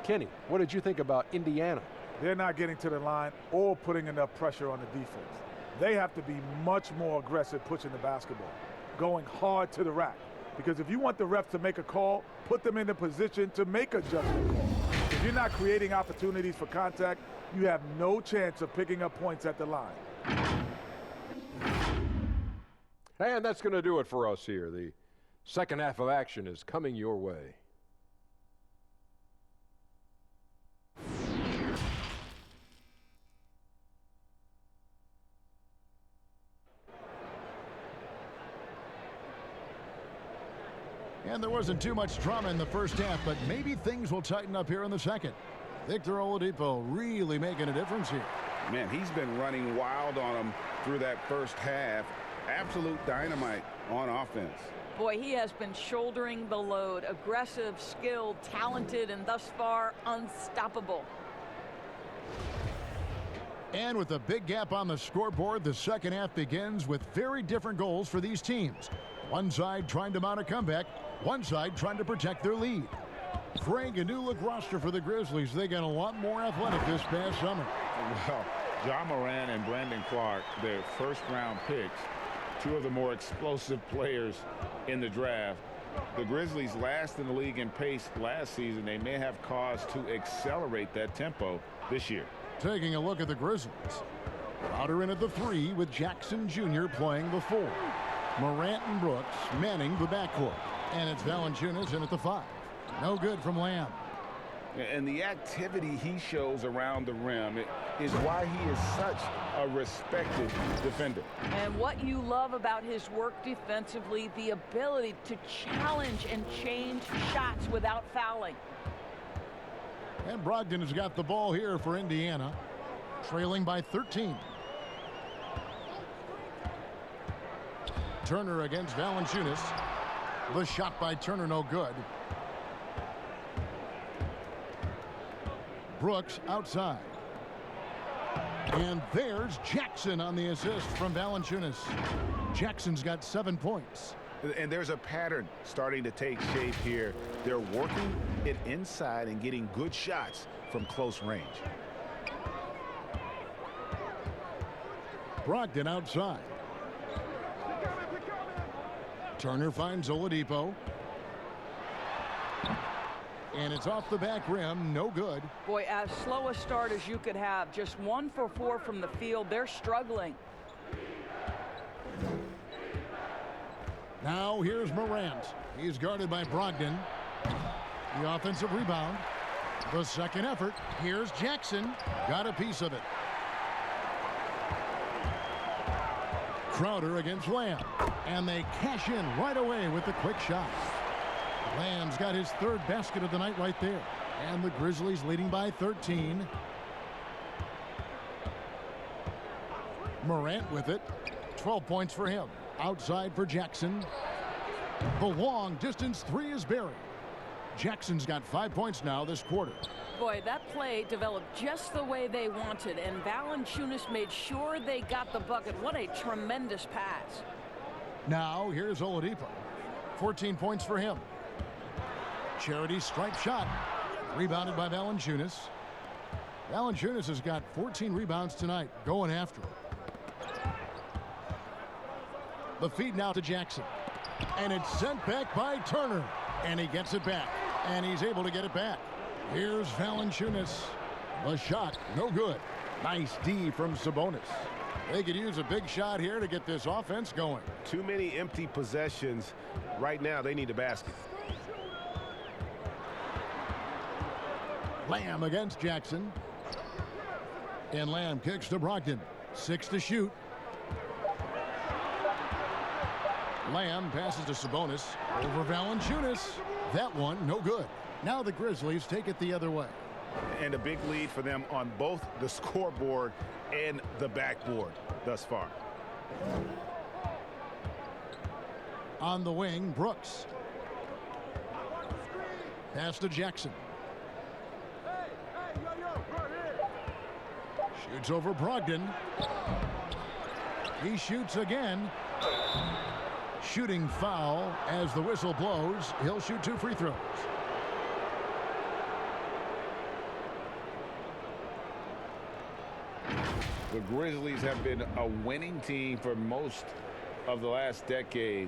Kenny, what did you think about Indiana? they're not getting to the line or putting enough pressure on the defense. They have to be much more aggressive pushing the basketball, going hard to the rack. Because if you want the refs to make a call, put them in the position to make a judgment call. If you're not creating opportunities for contact, you have no chance of picking up points at the line. And that's going to do it for us here. The second half of action is coming your way. And there wasn't too much drama in the first half, but maybe things will tighten up here in the second. Victor Oladipo really making a difference here. Man, he's been running wild on him through that first half. Absolute dynamite on offense. Boy, he has been shouldering the load. Aggressive, skilled, talented, and thus far unstoppable. And with a big gap on the scoreboard, the second half begins with very different goals for these teams. One side trying to mount a comeback, one side trying to protect their lead. Frank, a new look roster for the Grizzlies. They got a lot more athletic this past summer. Well, John Moran and Brandon Clark, their first-round picks, two of the more explosive players in the draft. The Grizzlies last in the league in pace last season. They may have cause to accelerate that tempo this year. Taking a look at the Grizzlies. Crowder in at the 3 with Jackson Jr. playing the 4. Morant and Brooks manning the backcourt. And it's Valanciunas in at the 5. No good from Lamb. And the activity he shows around the rim is why he is such a respected defender. And what you love about his work defensively, the ability to challenge and change shots without fouling. And Brogdon has got the ball here for Indiana, trailing by 13. Turner against Valanciunas. The shot by Turner no good. Brooks outside. And there's Jackson on the assist from Valanciunas. Jackson's got 7 points. And there's a pattern starting to take shape here. They're working it inside and getting good shots from close range. Brogdon outside. Turner finds Oladipo. And it's off the back rim, no good. Boy, as slow a start as you could have. Just 1 for 4 from the field. They're struggling. Now here's Morant. He's guarded by Brogdon. The offensive rebound. The second effort. Here's Jackson. Got a piece of it. Crowder against Lamb. And they cash in right away with the quick shot. Lamb's got his 3rd basket of the night right there. And the Grizzlies leading by 13. Morant with it. 12 points for him. Outside for Jackson. The long distance 3 is buried. Jackson's got 5 points now this quarter. Boy, that play developed just the way they wanted, and Valanciunas made sure they got the bucket. What a tremendous pass. Now here's Oladipo. 14 points for him. Charity stripe shot. Rebounded by Valanciunas. Valanciunas has got 14 rebounds tonight. Going after him. The feed now to Jackson. And it's sent back by Turner. And he gets it back. And he's able to get it back. Here's Valanciunas. The shot, no good. Nice D from Sabonis. They could use a big shot here to get this offense going. Too many empty possessions. Right now, they need a basket. Lamb against Jackson. And Lamb kicks to Brogdon. 6 to shoot. Lamb passes to Sabonis. Over Valanciunas. That one, no good. Now the Grizzlies take it the other way. And a big lead for them on both the scoreboard and the backboard thus far. On the wing, Brooks. Pass to Jackson. Shoots over Brogdon. He shoots again. Shooting foul as the whistle blows. He'll shoot 2 free throws. The Grizzlies have been a winning team for most of the last decade.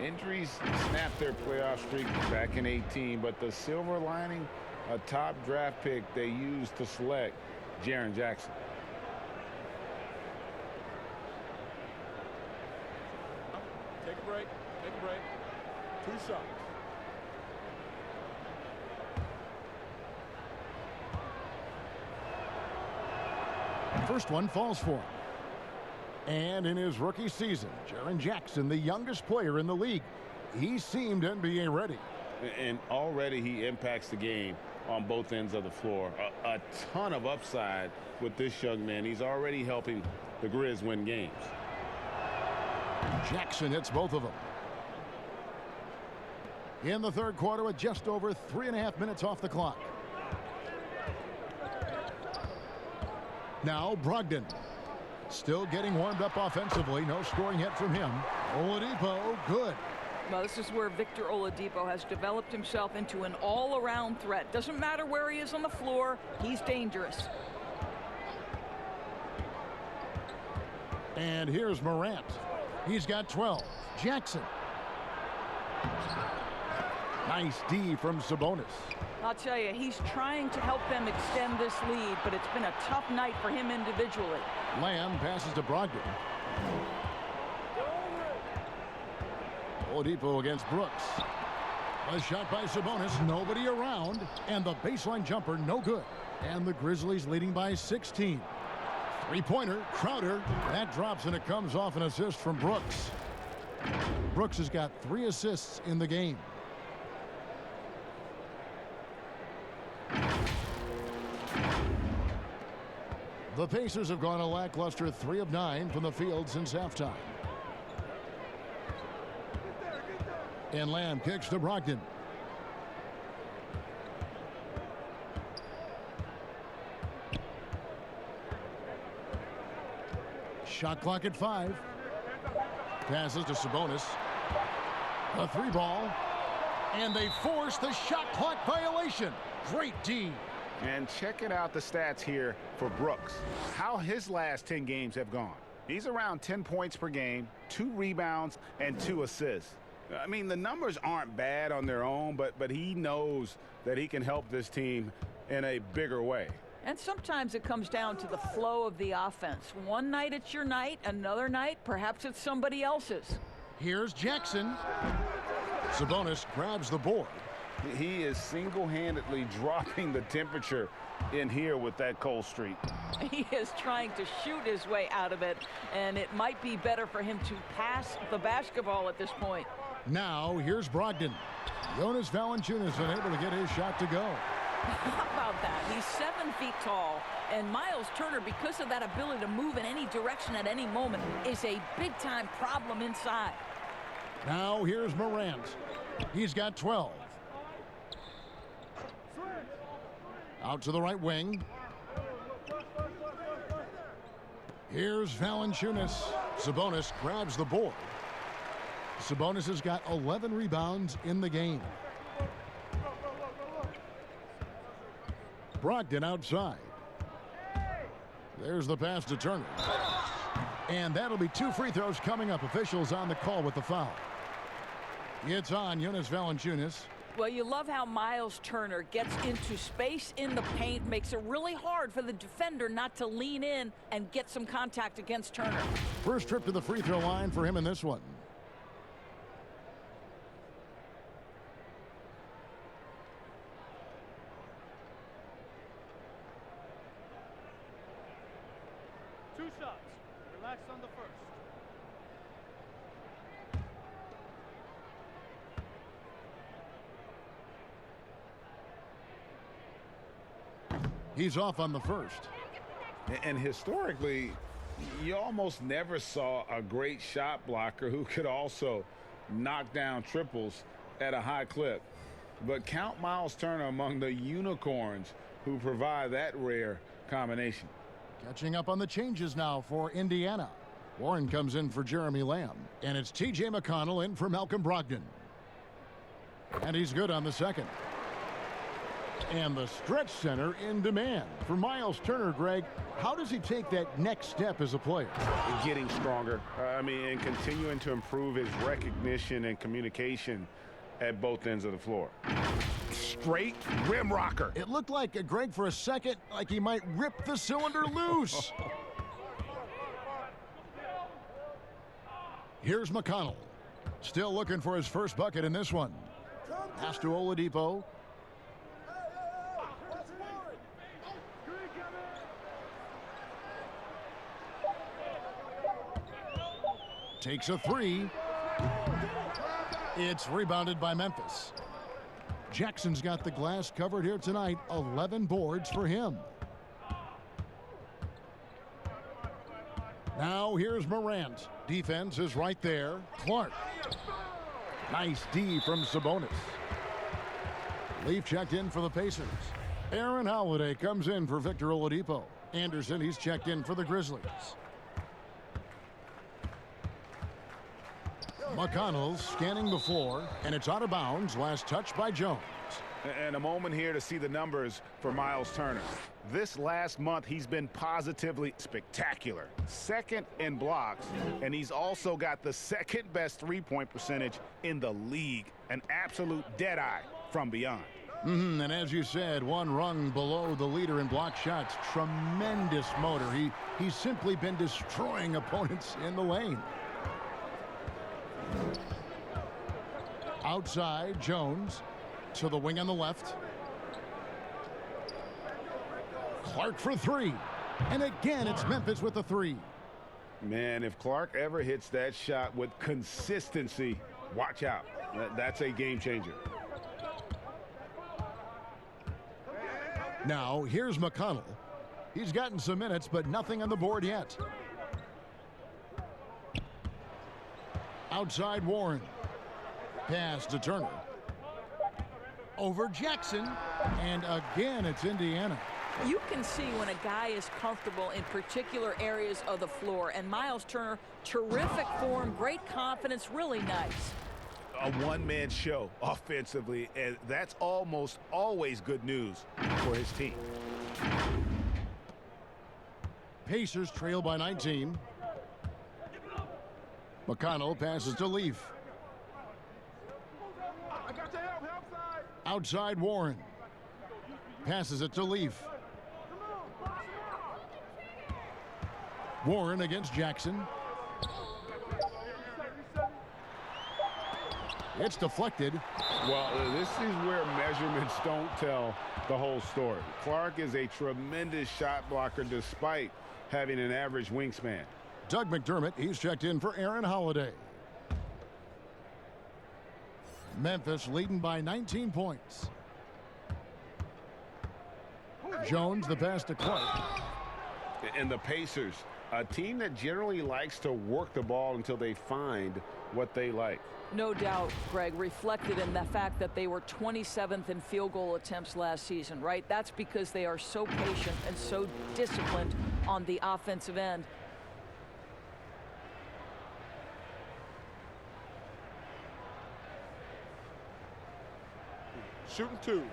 Injuries snapped their playoff streak back in 18, but the silver lining, a top draft pick they used to select Jaren Jackson. Take a break. Take a break. 2 shots. First one falls for him. And in his rookie season, Jaren Jackson, the youngest player in the league, he seemed NBA ready. And already he impacts the game on both ends of the floor. A ton of upside with this young man. He's already helping the Grizz win games. Jackson hits both of them. In the third quarter with just over 3.5 minutes off the clock. Now Brogdon. Still getting warmed up offensively. No scoring yet from him. Oladipo, good. Well, this is where Victor Oladipo has developed himself into an all-around threat. Doesn't matter where he is on the floor, he's dangerous. And here's Morant. He's got 12. Jackson. Nice D from Sabonis. I'll tell you, he's trying to help them extend this lead, but it's been a tough night for him individually. Lamb passes to Brogdon. Oladipo against Brooks. A shot by Sabonis, nobody around, and the baseline jumper no good. And the Grizzlies leading by 16. Three-pointer, Crowder. That drops and it comes off an assist from Brooks. Brooks has got 3 assists in the game. The Pacers have gone a lackluster 3 of 9 from the field since halftime. And Lamb kicks to Brogdon. Shot clock at 5. Passes to Sabonis. A 3 ball. And they force the shot clock violation. Great D. And checking out the stats here for Brooks. How his last 10 games have gone. He's around 10 points per game, 2 rebounds, and 2 assists. I mean, the numbers aren't bad on their own, but he knows that he can help this team in a bigger way. And sometimes it comes down to the flow of the offense. One night it's your night, another night perhaps it's somebody else's. Here's Jackson. Sabonis grabs the board. He is single-handedly dropping the temperature in here with that cold streak. He is trying to shoot his way out of it, and it might be better for him to pass the basketball at this point. Now here's Brogdon. Jonas Valanciunas unable to get his shot to go. How about that? He's 7 feet tall, and Miles Turner, because of that ability to move in any direction at any moment, is a big-time problem inside. Now here's Morant. He's got 12. Out to the right wing. Here's Valanciunas. Sabonis grabs the board. Sabonis has got 11 rebounds in the game. Brogdon outside. There's the pass to Turner. And that'll be 2 free throws coming up. Officials on the call with the foul. It's on Jonas Valanciunas. Well, you love how Miles Turner gets into space in the paint, makes it really hard for the defender not to lean in and get some contact against Turner. First trip to the free throw line for him in this one. Two shots. Relax on the first. He's off on the first. And historically, you almost never saw a great shot blocker who could also knock down triples at a high clip. But count Miles Turner among the unicorns who provide that rare combination. Catching up on the changes now for Indiana. Warren comes in for Jeremy Lamb. And it's T.J. McConnell in for Malcolm Brogdon. And he's good on the second. And the stretch center in demand. For Myles Turner, Greg, how does he take that next step as a player? Getting stronger. And continuing to improve his recognition and communication at both ends of the floor. Straight rim rocker. It looked like, Greg, for a second, like he might rip the cylinder loose. Here's McConnell. Still looking for his first bucket in this one. Pass to Oladipo. Takes a three. It's rebounded by Memphis. Jackson's got the glass covered here tonight. 11 boards for him. Now here's Morant. Defense is right there. Clark. Nice D from Sabonis. Leaf checked in for the Pacers. Aaron Holiday comes in for Victor Oladipo. Anderson, he's checked in for the Grizzlies. McConnell's scanning the floor, and it's out of bounds. Last touch by Jones. And a moment here to see the numbers for Myles Turner. This last month, he's been positively spectacular. Second in blocks, and he's also got the second best three-point percentage in the league. An absolute deadeye from beyond. And as you said, one rung below the leader in block shots. Tremendous motor. He's simply been destroying opponents in the lane. Outside, Jones to the wing on the left. Clark for three. And again, it's Memphis with the three. Man, if Clark ever hits that shot with consistency, watch out. That's a game changer. Now, here's McConnell. He's gotten some minutes, but nothing on the board yet. Outside Warren. Pass to Turner. Over Jackson. And again, it's Indiana. You can see when a guy is comfortable in particular areas of the floor. And Myles Turner, terrific form, great confidence, really nice. A one-man show offensively, and that's almost always good news for his team. Pacers trail by 19. McConnell passes to Leaf. Outside Warren. Passes it to Leaf. Warren against Jackson. It's deflected. Well, this is where measurements don't tell the whole story. Clark is a tremendous shot blocker despite having an average wingspan. Doug McDermott, he's checked in for Aaron Holiday. Memphis leading by 19 points. Jones, the pass to Clark. And the Pacers, a team that generally likes to work the ball until they find what they like. No doubt, Greg, reflected in the fact that they were 27th in field goal attempts last season, right? That's because they are so patient and so disciplined on the offensive end. Shooting two.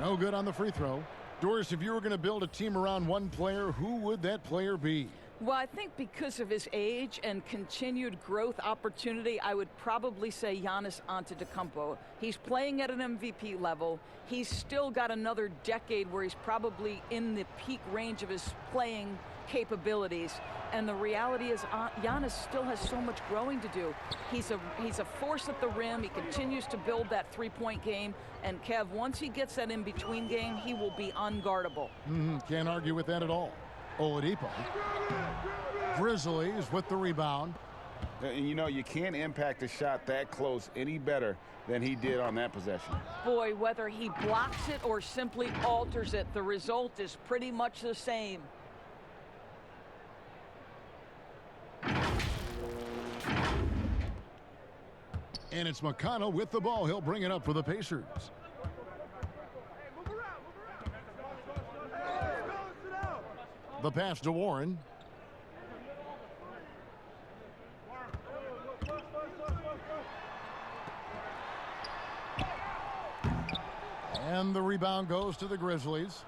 No good on the free throw. Doris, if you were going to build a team around one player, who would that player be? Well, I think because of his age and continued growth opportunity, I would probably say Giannis Antetokounmpo. He's playing at an MVP level. He's still got another decade where he's probably in the peak range of his playing capabilities. And the reality is Giannis still has so much growing to do. He's a force at the rim. He continues to build that three-point game. And Kev, once he gets that in-between game, he will be unguardable. Can't argue with that at all. Oladipo. Grizzlies with the rebound. And you know, you can't impact a shot that close any better than he did on that possession. Boy, whether he blocks it or simply alters it, the result is pretty much the same. And it's McConnell with the ball. He'll bring it up for the Pacers. The pass to Warren. And the rebound goes to the Grizzlies.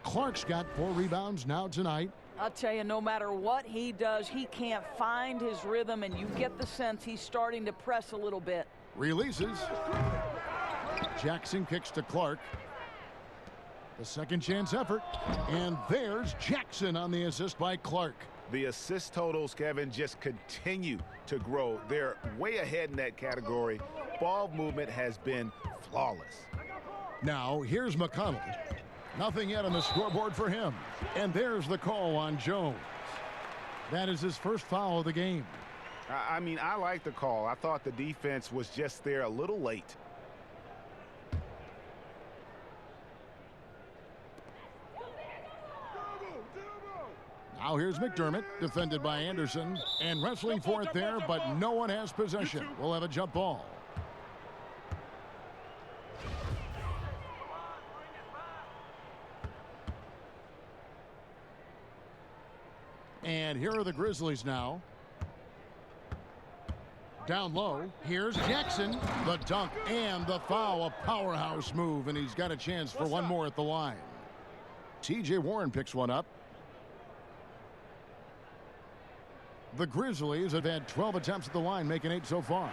Clark's got 4 rebounds now tonight. I'll tell you, no matter what he does, he can't find his rhythm, and you get the sense he's starting to press a little bit. Releases. Jackson kicks to Clark. The second chance effort. And there's Jackson on the assist by Clark. The assist totals, Kevin, just continue to grow. They're way ahead in that category. Ball movement has been flawless. Now, here's McConnell. Nothing yet on the scoreboard for him. And there's the call on Jones. That is his first foul of the game. I mean, I like the call. I thought the defense was just there a little late. Now here's McDermott, defended by Anderson, and wrestling for it there, but no one has possession. We'll have a jump ball. And here are the Grizzlies now. Down low, here's Jackson. The dunk and the foul, a powerhouse move, and he's got a chance for one more at the line. T.J. Warren picks one up. The Grizzlies have had 12 attempts at the line, making 8 so far.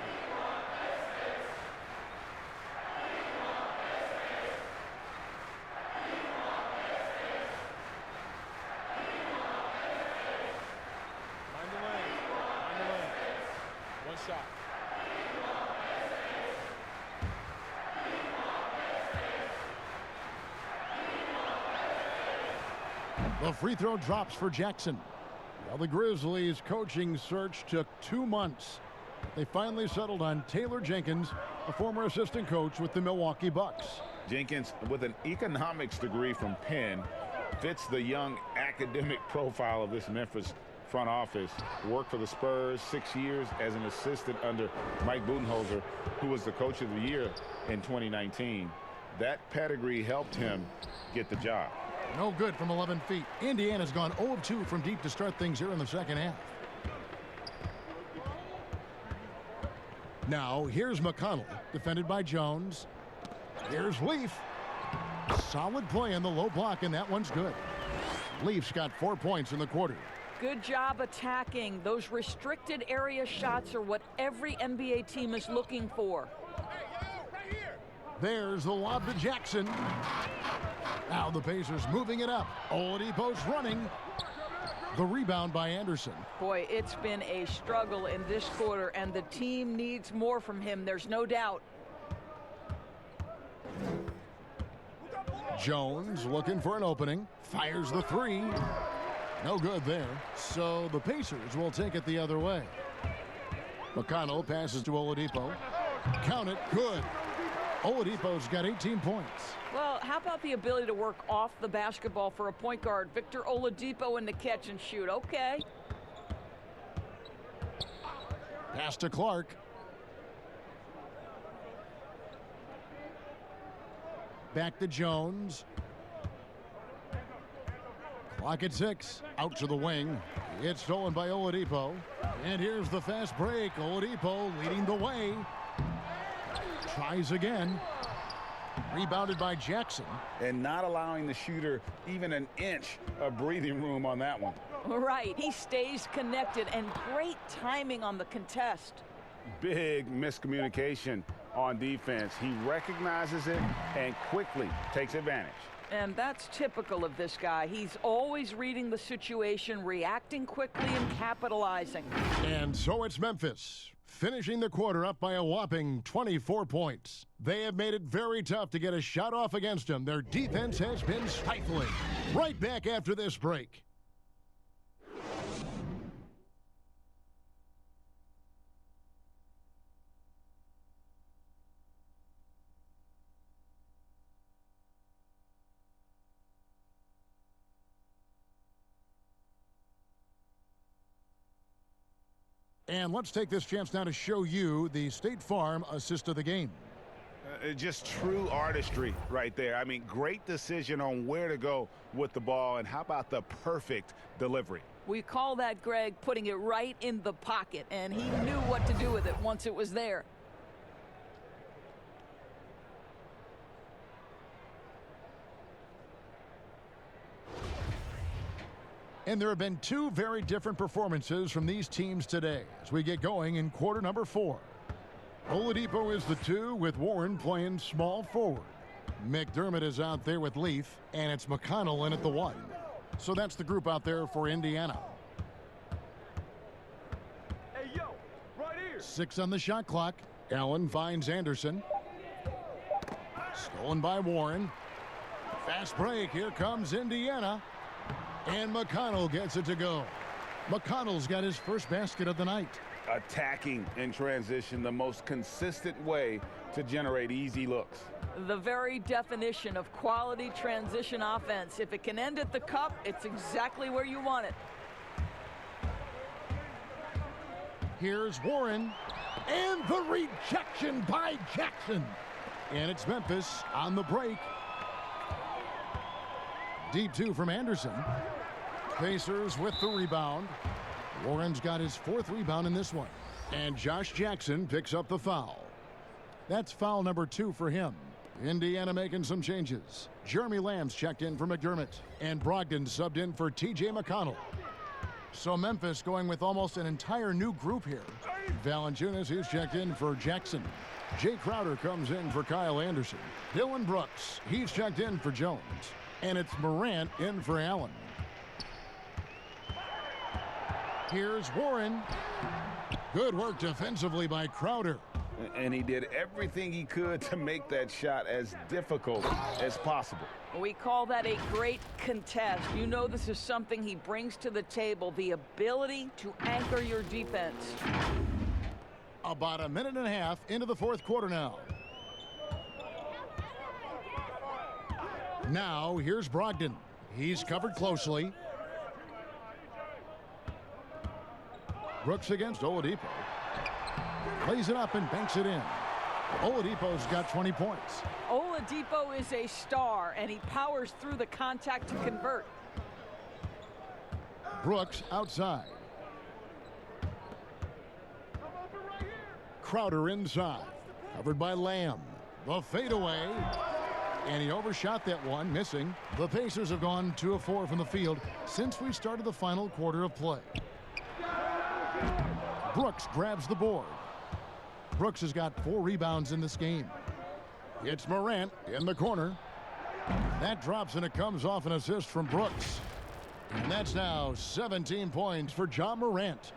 The free throw drops for Jackson. Well, the Grizzlies' coaching search took 2 months. They finally settled on Taylor Jenkins, a former assistant coach with the Milwaukee Bucks. Jenkins, with an economics degree from Penn, fits the young academic profile of this Memphis front office. Worked for the Spurs 6 years as an assistant under Mike Budenholzer, who was the coach of the year in 2019. That pedigree helped him get the job. No good from 11 feet. Indiana's gone 0 of 2 from deep to start things here in the second half. Now, here's McConnell, defended by Jones. Here's Leaf. Solid play in the low block, and that one's good. Leaf's got 4 points in the quarter. Good job attacking. Those restricted area shots are what every NBA team is looking for. There's the lob to Jackson. Now the Pacers moving it up. Oladipo's running. The rebound by Anderson. Boy, it's been a struggle in this quarter, and the team needs more from him. There's no doubt. Jones looking for an opening. Fires the three. No good there. So the Pacers will take it the other way. McConnell passes to Oladipo. Count it. Good. Oladipo's got 18 points. Well, how about the ability to work off the basketball for a point guard? Victor Oladipo in the catch and shoot. Okay. Pass to Clark. Back to Jones. Clock at 6. Out to the wing. It's stolen by Oladipo. And here's the fast break. Oladipo leading the way. Tries again. Rebounded by Jackson. And not allowing the shooter even an inch of breathing room on that one. Right. He stays connected, and great timing on the contest. Big miscommunication on defense. He recognizes it and quickly takes advantage. And that's typical of this guy. He's always reading the situation, reacting quickly, and capitalizing. And so it's Memphis, finishing the quarter up by a whopping 24 points. They have made it very tough to get a shot off against them. Their defense has been stifling. Right back after this break. And let's take this chance now to show you the State Farm assist of the game. Just true artistry right there. I mean, great decision on where to go with the ball, and how about the perfect delivery? We call that, Greg, putting it right in the pocket, and he knew what to do with it once it was there. And there have been two very different performances from these teams today as we get going in quarter number 4. Oladipo is the 2 with Warren playing small forward. McDermott is out there with Leaf, and it's McConnell in at the 1. So that's the group out there for Indiana. Hey, yo, right here. 6 on the shot clock. Allen finds Anderson. Stolen by Warren. Fast break. Here comes Indiana. And McConnell gets it to go. McConnell's got his first basket of the night. Attacking in transition, the most consistent way to generate easy looks. The very definition of quality transition offense. If it can end at the cup, it's exactly where you want it. Here's Warren. And the rejection by Jackson. And it's Memphis on the break. Deep 2 from Anderson. Pacers with the rebound. Warren's got his 4th rebound in this one. And Josh Jackson picks up the foul. That's foul number 2 for him. Indiana making some changes. Jeremy Lamb's checked in for McDermott. And Brogdon subbed in for T.J. McConnell. So Memphis going with almost an entire new group here. Valanciunas, he's checked in for Jackson. Jay Crowder comes in for Kyle Anderson. Dillon Brooks, he's checked in for Jones. And it's Morant in for Allen. Here's Warren. Good work defensively by Crowder. And he did everything he could to make that shot as difficult as possible. We call that a great contest. You know this is something he brings to the table, the ability to anchor your defense. About a minute and a half into the 4th quarter now. Now, here's Brogdon. He's covered closely. Brooks against Oladipo. Lays it up and banks it in. Oladipo's got 20 points. Oladipo is a star, and he powers through the contact to convert. Brooks outside. Crowder inside. Covered by Lamb. The fadeaway. And he overshot that one, missing. The Pacers have gone 2 of 4 from the field since we started the final quarter of play. Brooks grabs the board. Brooks has got 4 rebounds in this game. It's Morant in the corner. That drops and it comes off an assist from Brooks. And that's now 17 points for John Morant.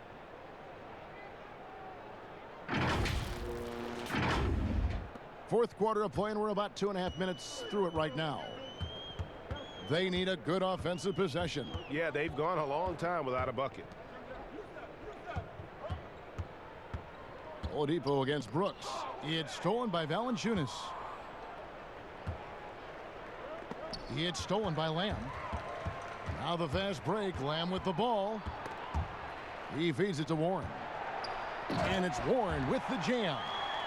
Fourth quarter of play, and we're about 2.5 minutes through it right now. They need a good offensive possession. Yeah, they've gone a long time without a bucket. Oladipo against Brooks. It's stolen by Valanciunas. It's stolen by Lamb. Now the fast break. Lamb with the ball. He feeds it to Warren. And it's Warren with the jam.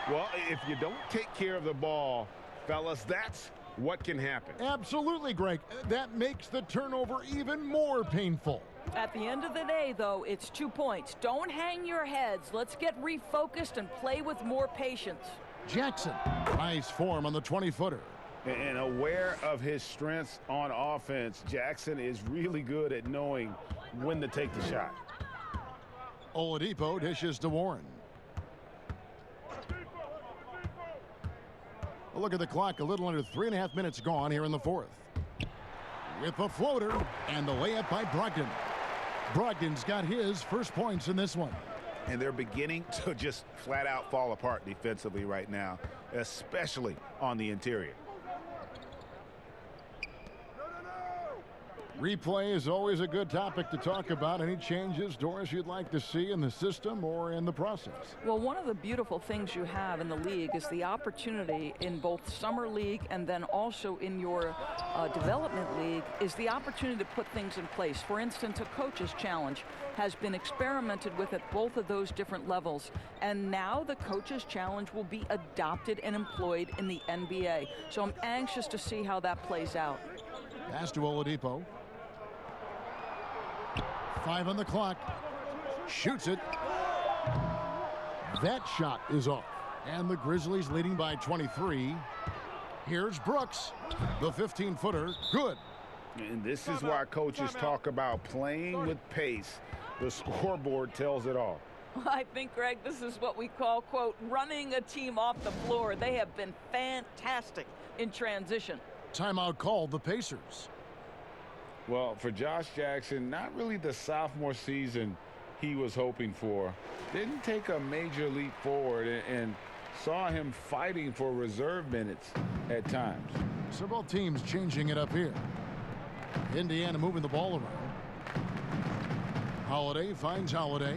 Well, if you don't take care of the ball, fellas, that's what can happen. Absolutely, Greg. That makes the turnover even more painful. At the end of the day, though, it's 2 points. Don't hang your heads. Let's get refocused and play with more patience. Jackson, nice form on the 20-footer. And aware of his strengths on offense, Jackson is really good at knowing when to take the shot. Oladipo dishes to Warren. Look at the clock, a little under 3.5 minutes gone here in the 4th. With the floater and the layup by Brogdon. Brogdon's got his first points in this one. And they're beginning to just flat out fall apart defensively right now, especially on the interior. Replay is always a good topic to talk about. Any changes, Doris, you'd like to see in the system or in the process? Well, one of the beautiful things you have in the league is the opportunity in both Summer League and then also in your development league is the opportunity to put things in place. For instance, a coach's challenge has been experimented with at both of those different levels. And now the coach's challenge will be adopted and employed in the NBA. So I'm anxious to see how that plays out. Pass to Oladipo. 5 on the clock. Shoots it. That shot is off. And the Grizzlies leading by 23. Here's Brooks. The 15-footer. Good. And this is why coaches talk about playing with pace. The scoreboard tells it all. I think, Greg, this is what we call, quote, running a team off the floor. They have been fantastic in transition. Timeout called the Pacers. Well, for Josh Jackson, not really the sophomore season he was hoping for. Didn't take a major leap forward and saw him fighting for reserve minutes at times. So both teams changing it up here. Indiana moving the ball around. Holiday finds Holiday.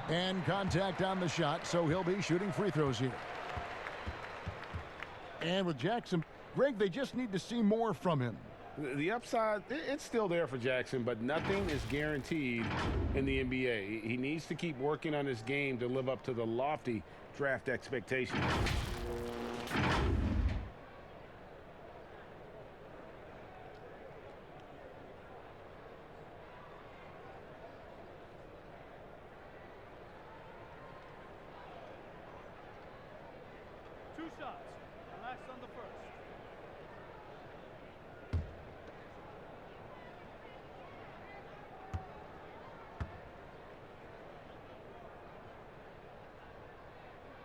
And contact on the shot, so he'll be shooting free throws here. And with Jackson, Greg, they just need to see more from him. The upside, it's still there for Jackson, but nothing is guaranteed in the NBA. He needs to keep working on his game to live up to the lofty draft expectations. Two shots. Relax on the first.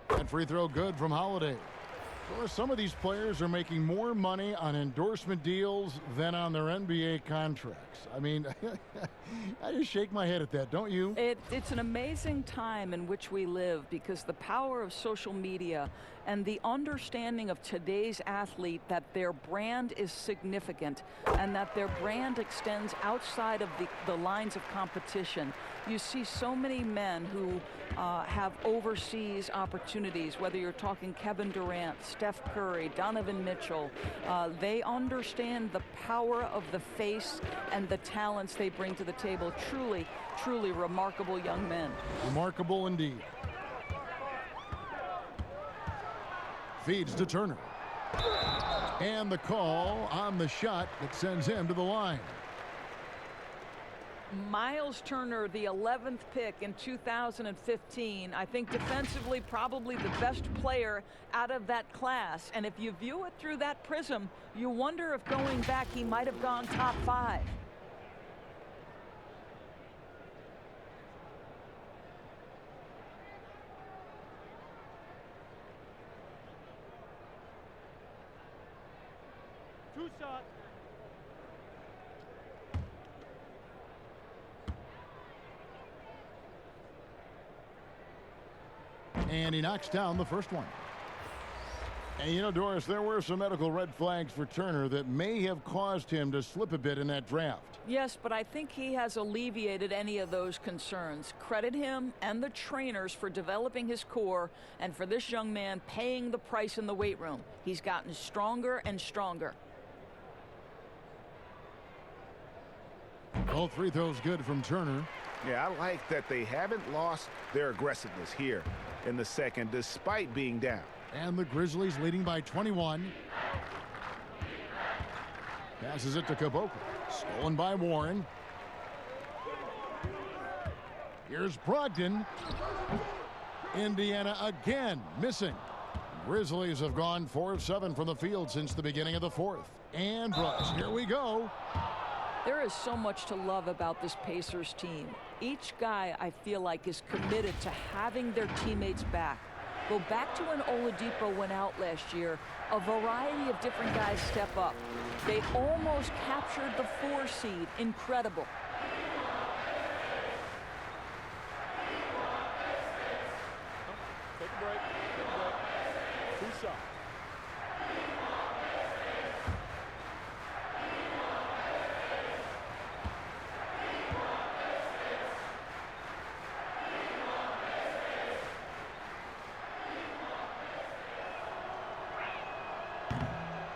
That free throw good from Holiday. Well, some of these players are making more money on endorsement deals than on their NBA contracts. I mean, I just shake my head at that, don't you? It's an amazing time in which we live because the power of social media and the understanding of today's athlete that their brand is significant and that their brand extends outside of the lines of competition. You see so many men who have overseas opportunities, whether you're talking Kevin Durant, Steph Curry, Donovan Mitchell. They understand the power of the face and the talents they bring to the table. Truly, truly remarkable young men. Remarkable indeed. Feeds to Turner. And the call on the shot that sends him to the line. Miles Turner, the 11th pick in 2015. I think defensively probably the best player out of that class. And if you view it through that prism, you wonder if going back he might have gone top 5. Two shots. And he knocks down the first one. And you know, Doris, there were some medical red flags for Turner that may have caused him to slip a bit in that draft. Yes, but I think he has alleviated any of those concerns. Credit him and the trainers for developing his core and for this young man paying the price in the weight room. He's gotten stronger and stronger. Both free throws good from Turner. Yeah, I like that they haven't lost their aggressiveness here in the second, despite being down. And the Grizzlies leading by 21. Passes it to Caboclo. Stolen by Warren. Here's Brogdon. Indiana again missing. Grizzlies have gone 4 of 7 from the field since the beginning of the fourth. And Brooks, here we go. There is so much to love about this Pacers team. Each guy, I feel like, is committed to having their teammates back. Go back to when Oladipo went out last year. A variety of different guys step up. They almost captured the 4 seed. Incredible. Take a break. Take a break. 2 shots.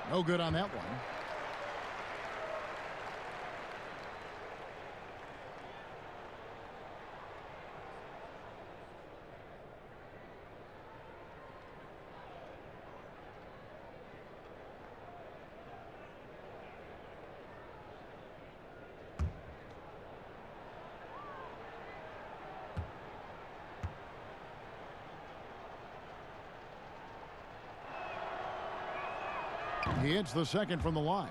No good on that one. He hits the second from the line.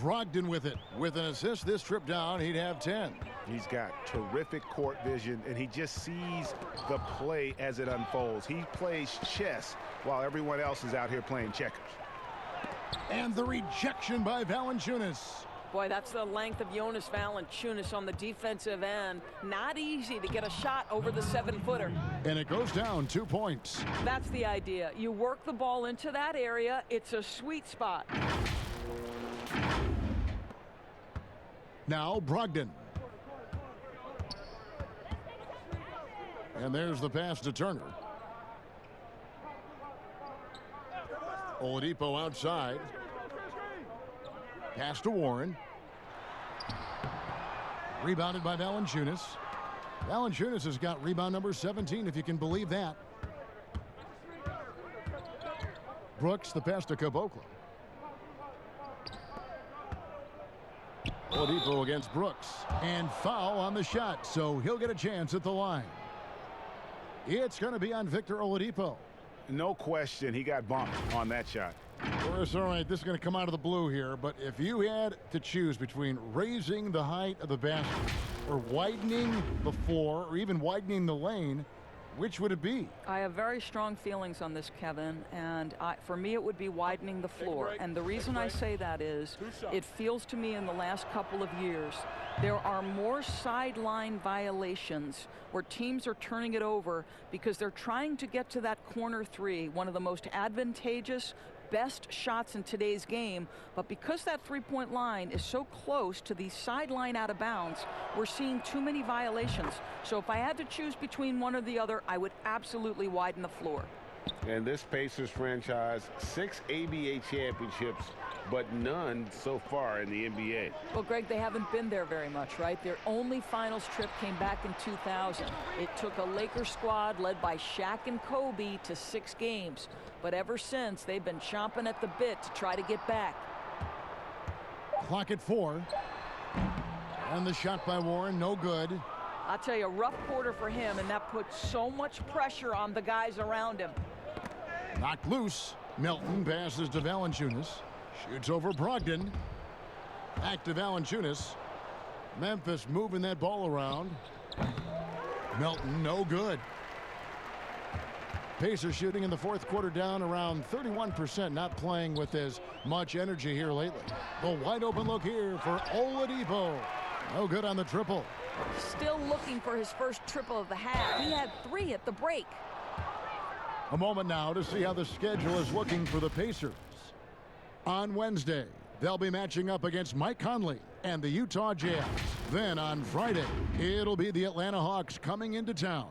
Brogdon with it. With an assist this trip down, he'd have 10. He's got terrific court vision, and he just sees the play as it unfolds. He plays chess while everyone else is out here playing checkers. And the rejection by Valanciunas. Boy, that's the length of Jonas Valanciunas on the defensive end. Not easy to get a shot over the 7-footer. And it goes down 2 points. That's the idea. You work the ball into that area. It's a sweet spot. Now Brogdon. And there's the pass to Turner. Oladipo outside. Pass to Warren. Rebounded by Valanciunas. Valanciunas has got rebound number 17, if you can believe that. Brooks, the pass to Caboclo. Oladipo against Brooks. And foul on the shot, so he'll get a chance at the line. It's going to be on Victor Oladipo. No question, he got bumped on that shot. All right, this is going to come out of the blue here, but if you had to choose between raising the height of the basket or widening the floor or even widening the lane, which would it be? I have very strong feelings on this, Kevin, and for me it would be widening the floor. And the reason I say that is it feels to me in the last couple of years there are more sideline violations where teams are turning it over because they're trying to get to that corner three, one of the most advantageous, best shots in today's game, but because that three-point line is so close to the sideline out of bounds, we're seeing too many violations. So if I had to choose between one or the other, I would absolutely widen the floor. And this Pacers franchise, 6 ABA championships, but none so far in the NBA. Well, Greg, they haven't been there very much, right? Their only finals trip came back in 2000. It took a Lakers squad led by Shaq and Kobe to 6 games. But ever since, they've been chomping at the bit to try to get back. Clock at 4. And the shot by Warren, no good. I'll tell you, a rough quarter for him, and that puts so much pressure on the guys around him. Knocked loose. Milton passes to Valanciunas. Shoots over Brogdon. Back to Valanciunas. Memphis moving that ball around. Milton, no good. Pacers shooting in the fourth quarter down around 31%, not playing with as much energy here lately. The wide open look here for Oladipo. No good on the triple. Still looking for his first triple of the half. He had 3 at the break. A moment now to see how the schedule is looking for the Pacers. On Wednesday, they'll be matching up against Mike Conley and the Utah Jazz. Then on Friday, it'll be the Atlanta Hawks coming into town.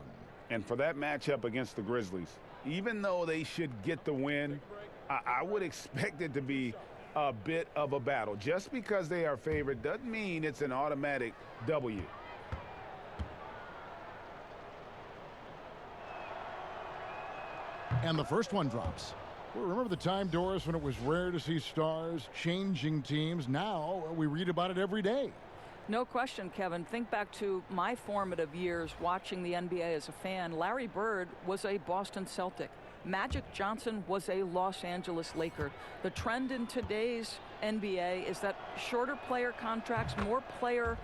And for that matchup against the Grizzlies, even though they should get the win, I would expect it to be a bit of a battle. Just because they are favored doesn't mean it's an automatic W. And the first one drops. Well, remember the time, Doris, when it was rare to see stars changing teams? Now we read about it every day. No question, Kevin. Think back to my formative years watching the NBA as a fan. Larry Bird was a Boston Celtic. Magic Johnson was a Los Angeles Laker. The trend in today's NBA is that shorter player contracts, more player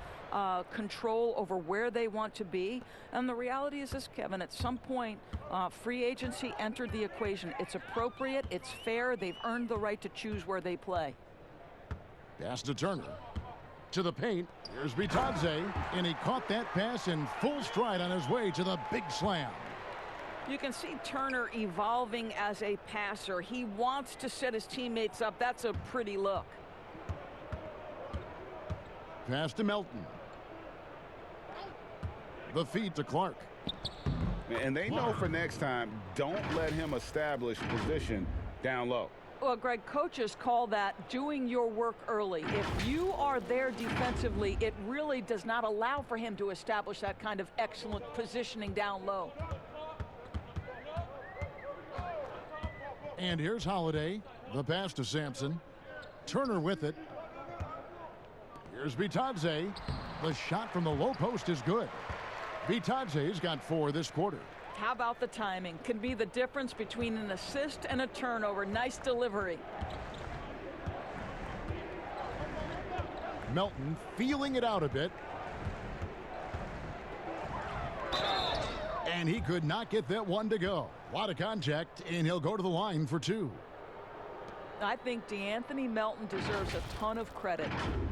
control over where they want to be. And the reality is this, Kevin, at some point, free agency entered the equation. It's appropriate, it's fair, they've earned the right to choose where they play. Pass to Turner. To the paint, here's Bitadze, and he caught that pass in full stride on his way to the big slam. You can see Turner evolving as a passer. He wants to set his teammates up. That's a pretty look. Pass to Melton. The feed to Clark. And they know for next time, don't let him establish position down low. Well, Greg, coaches call that doing your work early. If you are there defensively, it really does not allow for him to establish that kind of excellent positioning down low. And here's Holiday. The pass to Sampson. Turner with it. Here's Bitadze. The shot from the low post is good. Bitadze's got 4 this quarter. How about the timing? Can be the difference between an assist and a turnover. Nice delivery. Melton feeling it out a bit. And he could not get that one to go. A lot of contact, and he'll go to the line for 2. I think DeAnthony Melton deserves a ton of credit.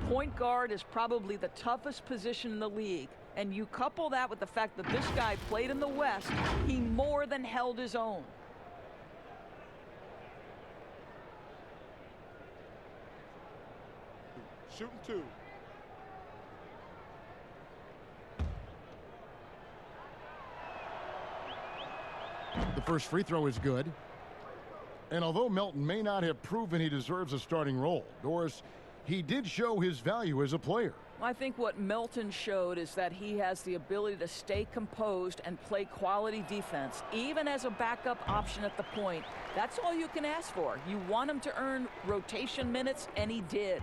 Point guard is probably the toughest position in the league. And you couple that with the fact that this guy played in the West, he more than held his own. Shooting 2. The first free throw is good. And although Melton may not have proven he deserves a starting role, Doris, he did show his value as a player. I think what Melton showed is that he has the ability to stay composed and play quality defense, even as a backup option at the point. That's all you can ask for. You want him to earn rotation minutes, and he did.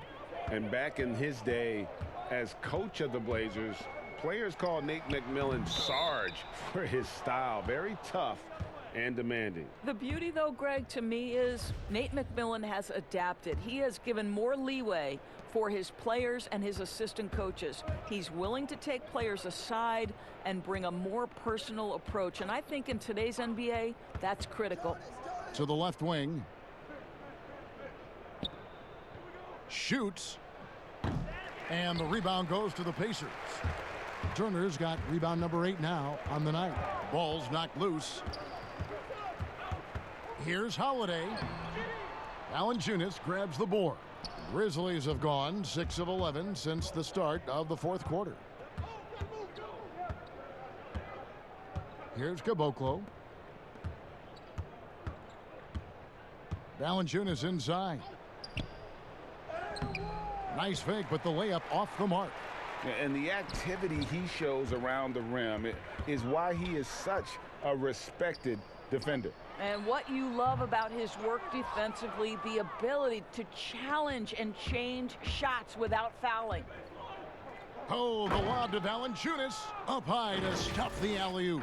And back in his day as coach of the Blazers, players called Nate McMillan Sarge for his style. Very tough and demanding. The beauty, though, Greg, to me is Nate McMillan has adapted. He has given more leeway for his players and his assistant coaches. He's willing to take players aside and bring a more personal approach. And I think in today's NBA, that's critical. To the left wing. Shoots. And the rebound goes to the Pacers. Turner's got rebound number 8 now on the night. Ball's knocked loose. Here's Holiday. Valanciunas grabs the board. Grizzlies have gone 6 of 11 since the start of the 4th quarter. Here's Caboclo. Valanciunas inside. Nice fake, but the layup off the mark. And the activity he shows around the rim is why he is such a respected defender. And what you love about his work defensively, the ability to challenge and change shots without fouling. Oh, the lob to Valanciunas. Up high to stuff the alley-oop.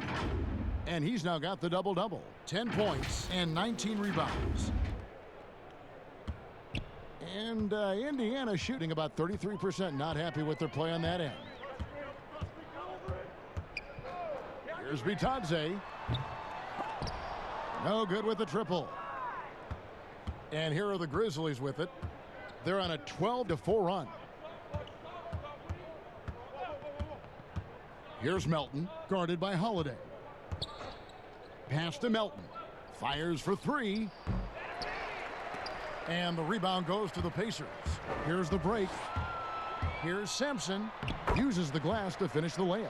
And he's now got the double-double. 10 points and 19 rebounds. And Indiana shooting about 33%. Not happy with their play on that end. Here's Bitadze. No good with the triple. And here are the Grizzlies with it. They're on a 12-4 run. Here's Melton, guarded by Holiday. Pass to Melton. Fires for 3. And the rebound goes to the Pacers. Here's the break. Here's Sampson. Uses the glass to finish the layup.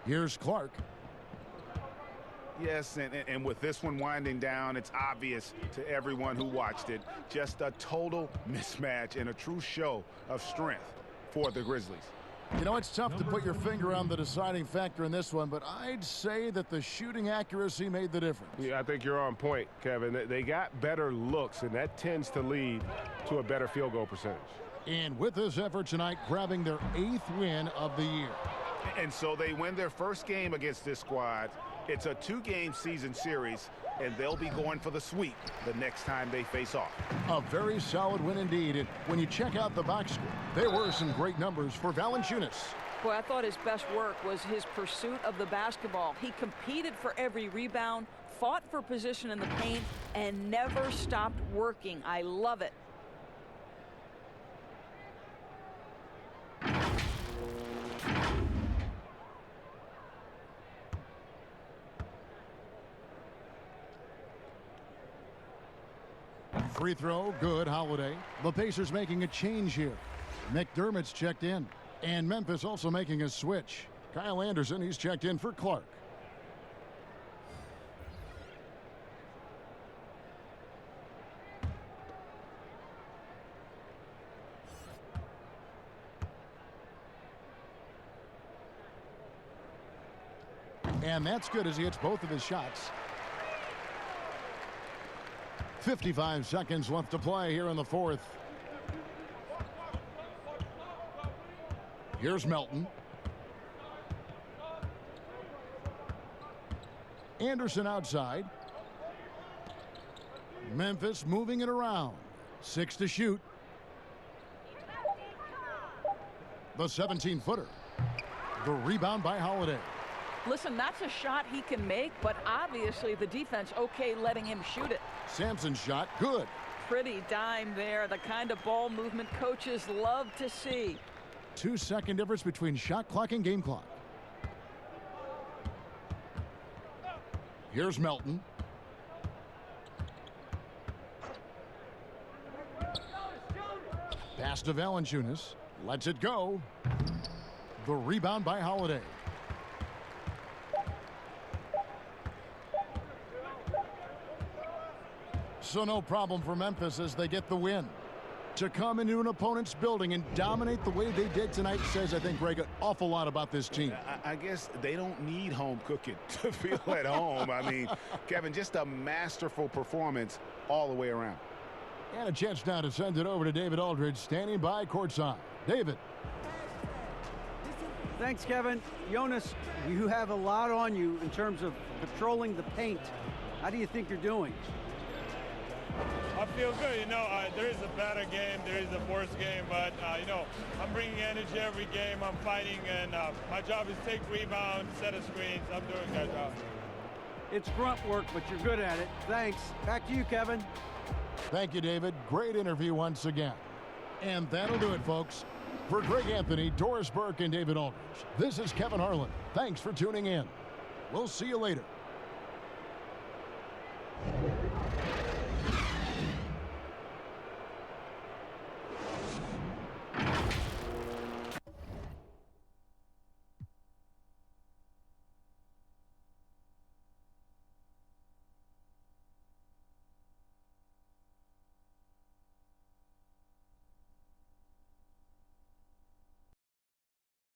Here's Clark. Yes, and with this one winding down, it's obvious to everyone who watched it. Just a total mismatch and a true show of strength for the Grizzlies. You know, it's tough to put your finger on the deciding factor in this one, but I'd say that the shooting accuracy made the difference. Yeah, I think you're on point, Kevin. They got better looks, and that tends to lead to a better field goal percentage. And with this effort tonight, grabbing their 8th win of the year. And so they win their first game against this squad. It's a 2-game season series, and they'll be going for the sweep the next time they face off. A very solid win indeed. And when you check out the box score, there were some great numbers for Valanciunas. Boy, I thought his best work was his pursuit of the basketball. He competed for every rebound, fought for position in the paint, and never stopped working. I love it. Free throw, good, Holiday. The Pacers making a change here. McDermott's checked in. And Memphis also making a switch. Kyle Anderson, he's checked in for Clark. And that's good as he hits both of his shots. 55 seconds left to play here in the fourth. Here's Melton. Anderson outside. Memphis moving it around. 6 to shoot. The 17-footer. The rebound by Holiday. Listen, that's a shot he can make, but obviously the defense okay letting him shoot it. Sampson's shot, good. Pretty dime there, the kind of ball movement coaches love to see. 2-second difference between shot clock and game clock. Here's Melton. Pass to Valanciunas. Lets it go. The rebound by Holiday. So no problem for Memphis as they get the win. To come into an opponent's building and dominate the way they did tonight says, I think, Greg, an awful lot about this team. I guess they don't need home cooking to feel at home. I mean, Kevin, just a masterful performance all the way around. And a chance now to send it over to David Aldridge, standing by courtside. David. Thanks, Kevin. Jonas, you have a lot on you in terms of patrolling the paint. How do you think you're doing? I feel good. You know, there is a better game, there is a worse game, but, you know, I'm bringing energy every game. I'm fighting, and my job is take rebounds, set of screens. I'm doing that job. It's grunt work, but you're good at it. Thanks. Back to you, Kevin. Thank you, David. Great interview once again. And that'll do it, folks. For Greg Anthony, Doris Burke, and David Aldridge, this is Kevin Harlan. Thanks for tuning in. We'll see you later.